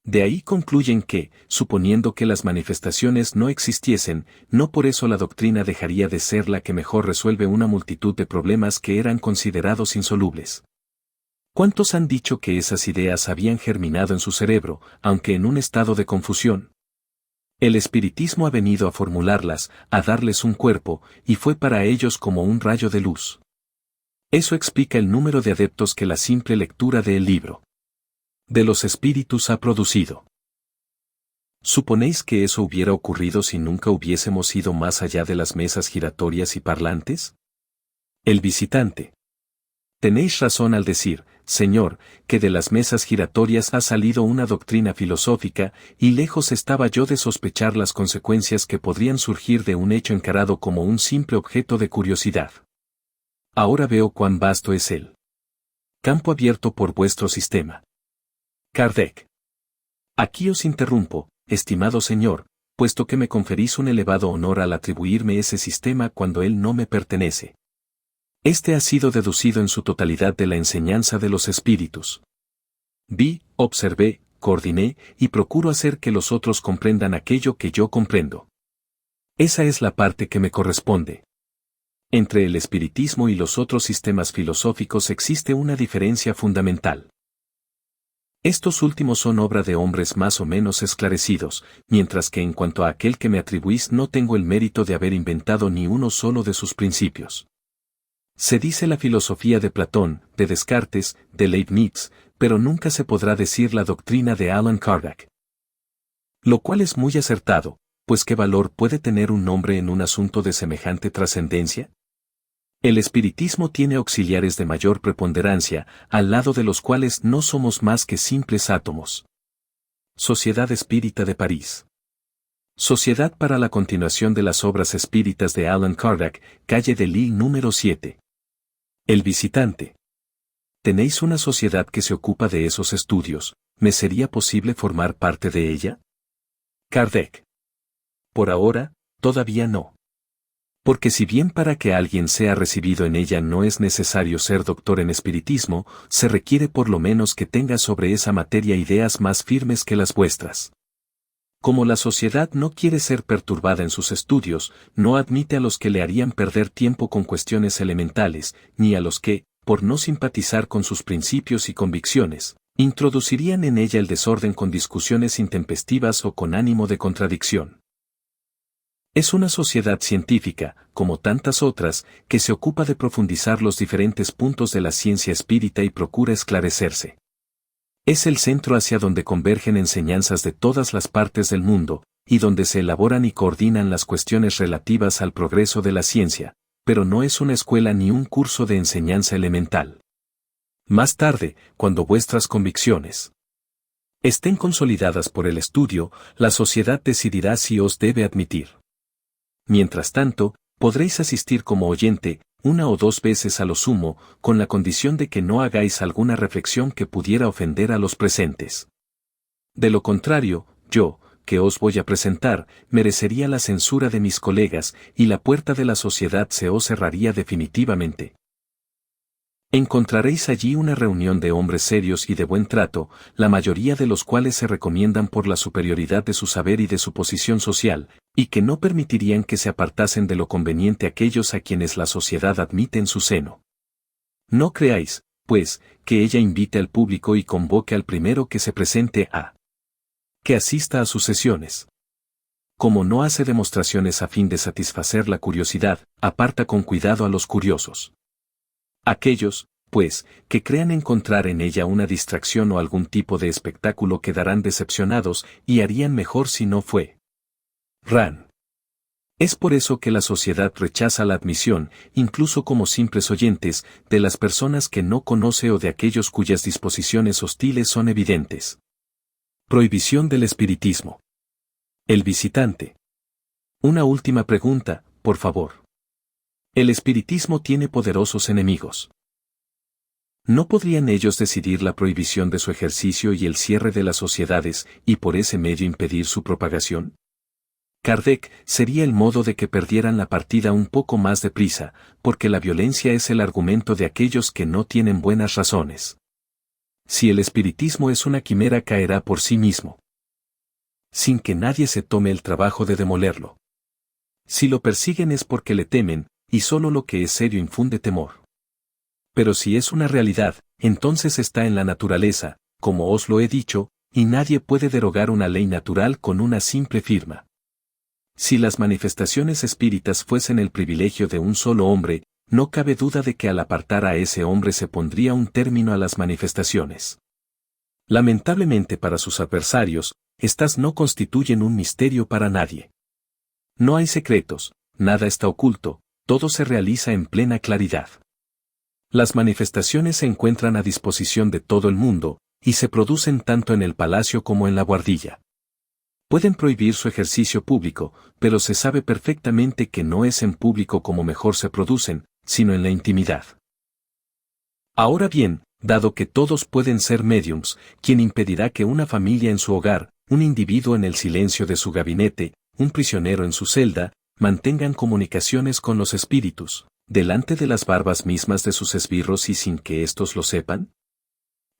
De ahí concluyen que, suponiendo que las manifestaciones no existiesen, no por eso la doctrina dejaría de ser la que mejor resuelve una multitud de problemas que eran considerados insolubles. ¿Cuántos han dicho que esas ideas habían germinado en su cerebro, aunque en un estado de confusión? El espiritismo ha venido a formularlas, a darles un cuerpo, y fue para ellos como un rayo de luz. Eso explica el número de adeptos que la simple lectura del libro de los espíritus ha producido. ¿Suponéis que eso hubiera ocurrido si nunca hubiésemos ido más allá de las mesas giratorias y parlantes? El visitante. Tenéis razón al decir, Señor, que de las mesas giratorias ha salido una doctrina filosófica, y lejos estaba yo de sospechar las consecuencias que podrían surgir de un hecho encarado como un simple objeto de curiosidad. Ahora veo cuán vasto es el campo abierto por vuestro sistema. Kardec. Aquí os interrumpo, estimado señor, puesto que me conferís un elevado honor al atribuirme ese sistema cuando él no me pertenece. Este ha sido deducido en su totalidad de la enseñanza de los espíritus. Vi, observé, coordiné y procuro hacer que los otros comprendan aquello que yo comprendo. Esa es la parte que me corresponde. Entre el espiritismo y los otros sistemas filosóficos existe una diferencia fundamental. Estos últimos son obra de hombres más o menos esclarecidos, mientras que en cuanto a aquel que me atribuís no tengo el mérito de haber inventado ni uno solo de sus principios. Se dice la filosofía de Platón, de Descartes, de Leibniz, pero nunca se podrá decir la doctrina de Allan Kardec. Lo cual es muy acertado, pues ¿qué valor puede tener un nombre en un asunto de semejante trascendencia? El espiritismo tiene auxiliares de mayor preponderancia, al lado de los cuales no somos más que simples átomos. Sociedad Espírita de París. Sociedad para la continuación de las obras espíritas de Allan Kardec, calle de Lille número 7. El visitante. ¿Tenéis una sociedad que se ocupa de esos estudios? ¿Me sería posible formar parte de ella? Kardec. Por ahora, todavía no. Porque si bien para que alguien sea recibido en ella no es necesario ser doctor en espiritismo, se requiere por lo menos que tenga sobre esa materia ideas más firmes que las vuestras. Como la sociedad no quiere ser perturbada en sus estudios, no admite a los que le harían perder tiempo con cuestiones elementales, ni a los que, por no simpatizar con sus principios y convicciones, introducirían en ella el desorden con discusiones intempestivas o con ánimo de contradicción. Es una sociedad científica, como tantas otras, que se ocupa de profundizar los diferentes puntos de la ciencia espírita y procura esclarecerse. Es el centro hacia donde convergen enseñanzas de todas las partes del mundo, y donde se elaboran y coordinan las cuestiones relativas al progreso de la ciencia, pero no es una escuela ni un curso de enseñanza elemental. Más tarde, cuando vuestras convicciones estén consolidadas por el estudio, la sociedad decidirá si os debe admitir. Mientras tanto, podréis asistir como oyente, una o dos veces a lo sumo, con la condición de que no hagáis alguna reflexión que pudiera ofender a los presentes. De lo contrario, yo, que os voy a presentar, merecería la censura de mis colegas, y la puerta de la sociedad se os cerraría definitivamente. Encontraréis allí una reunión de hombres serios y de buen trato, la mayoría de los cuales se recomiendan por la superioridad de su saber y de su posición social, y que no permitirían que se apartasen de lo conveniente aquellos a quienes la sociedad admite en su seno. No creáis, pues, que ella invite al público y convoque al primero que se presente que asista a sus sesiones. Como no hace demostraciones a fin de satisfacer la curiosidad, aparta con cuidado a los curiosos. Aquellos, pues, que crean encontrar en ella una distracción o algún tipo de espectáculo quedarán decepcionados y harían mejor si no fue. Ran. Es por eso que la sociedad rechaza la admisión, incluso como simples oyentes, de las personas que no conoce o de aquellos cuyas disposiciones hostiles son evidentes. Prohibición del espiritismo. El visitante. Una última pregunta, por favor. El espiritismo tiene poderosos enemigos. ¿No podrían ellos decidir la prohibición de su ejercicio y el cierre de las sociedades, y por ese medio impedir su propagación? Kardec sería el modo de que perdieran la partida un poco más deprisa, porque la violencia es el argumento de aquellos que no tienen buenas razones. Si el espiritismo es una quimera, caerá por sí mismo, sin que nadie se tome el trabajo de demolerlo. Si lo persiguen es porque le temen, y solo lo que es serio infunde temor. Pero si es una realidad, entonces está en la naturaleza, como os lo he dicho, y nadie puede derogar una ley natural con una simple firma. Si las manifestaciones espíritas fuesen el privilegio de un solo hombre, no cabe duda de que al apartar a ese hombre se pondría un término a las manifestaciones. Lamentablemente para sus adversarios, estas no constituyen un misterio para nadie. No hay secretos, nada está oculto, todo se realiza en plena claridad. Las manifestaciones se encuentran a disposición de todo el mundo, y se producen tanto en el palacio como en la buhardilla. Pueden prohibir su ejercicio público, pero se sabe perfectamente que no es en público como mejor se producen, sino en la intimidad. Ahora bien, dado que todos pueden ser médiums, ¿quién impedirá que una familia en su hogar, un individuo en el silencio de su gabinete, un prisionero en su celda, mantengan comunicaciones con los espíritus, delante de las barbas mismas de sus esbirros y sin que éstos lo sepan?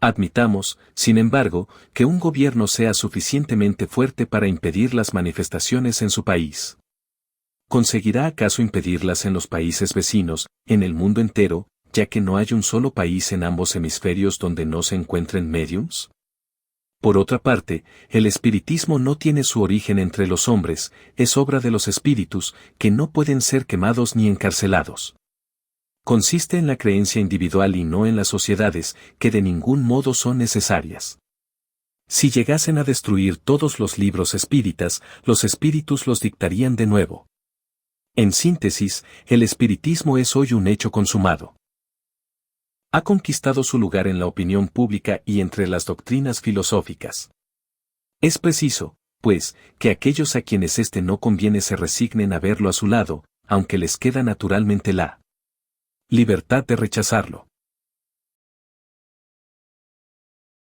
Admitamos, sin embargo, que un gobierno sea suficientemente fuerte para impedir las manifestaciones en su país. ¿Conseguirá acaso impedirlas en los países vecinos, en el mundo entero, ya que no hay un solo país en ambos hemisferios donde no se encuentren médiums? Por otra parte, el espiritismo no tiene su origen entre los hombres, es obra de los espíritus, que no pueden ser quemados ni encarcelados. Consiste en la creencia individual y no en las sociedades, que de ningún modo son necesarias. Si llegasen a destruir todos los libros espíritas, los espíritus los dictarían de nuevo. En síntesis, el espiritismo es hoy un hecho consumado. Ha conquistado su lugar en la opinión pública y entre las doctrinas filosóficas. Es preciso, pues, que aquellos a quienes éste no conviene se resignen a verlo a su lado, aunque les queda naturalmente la libertad de rechazarlo.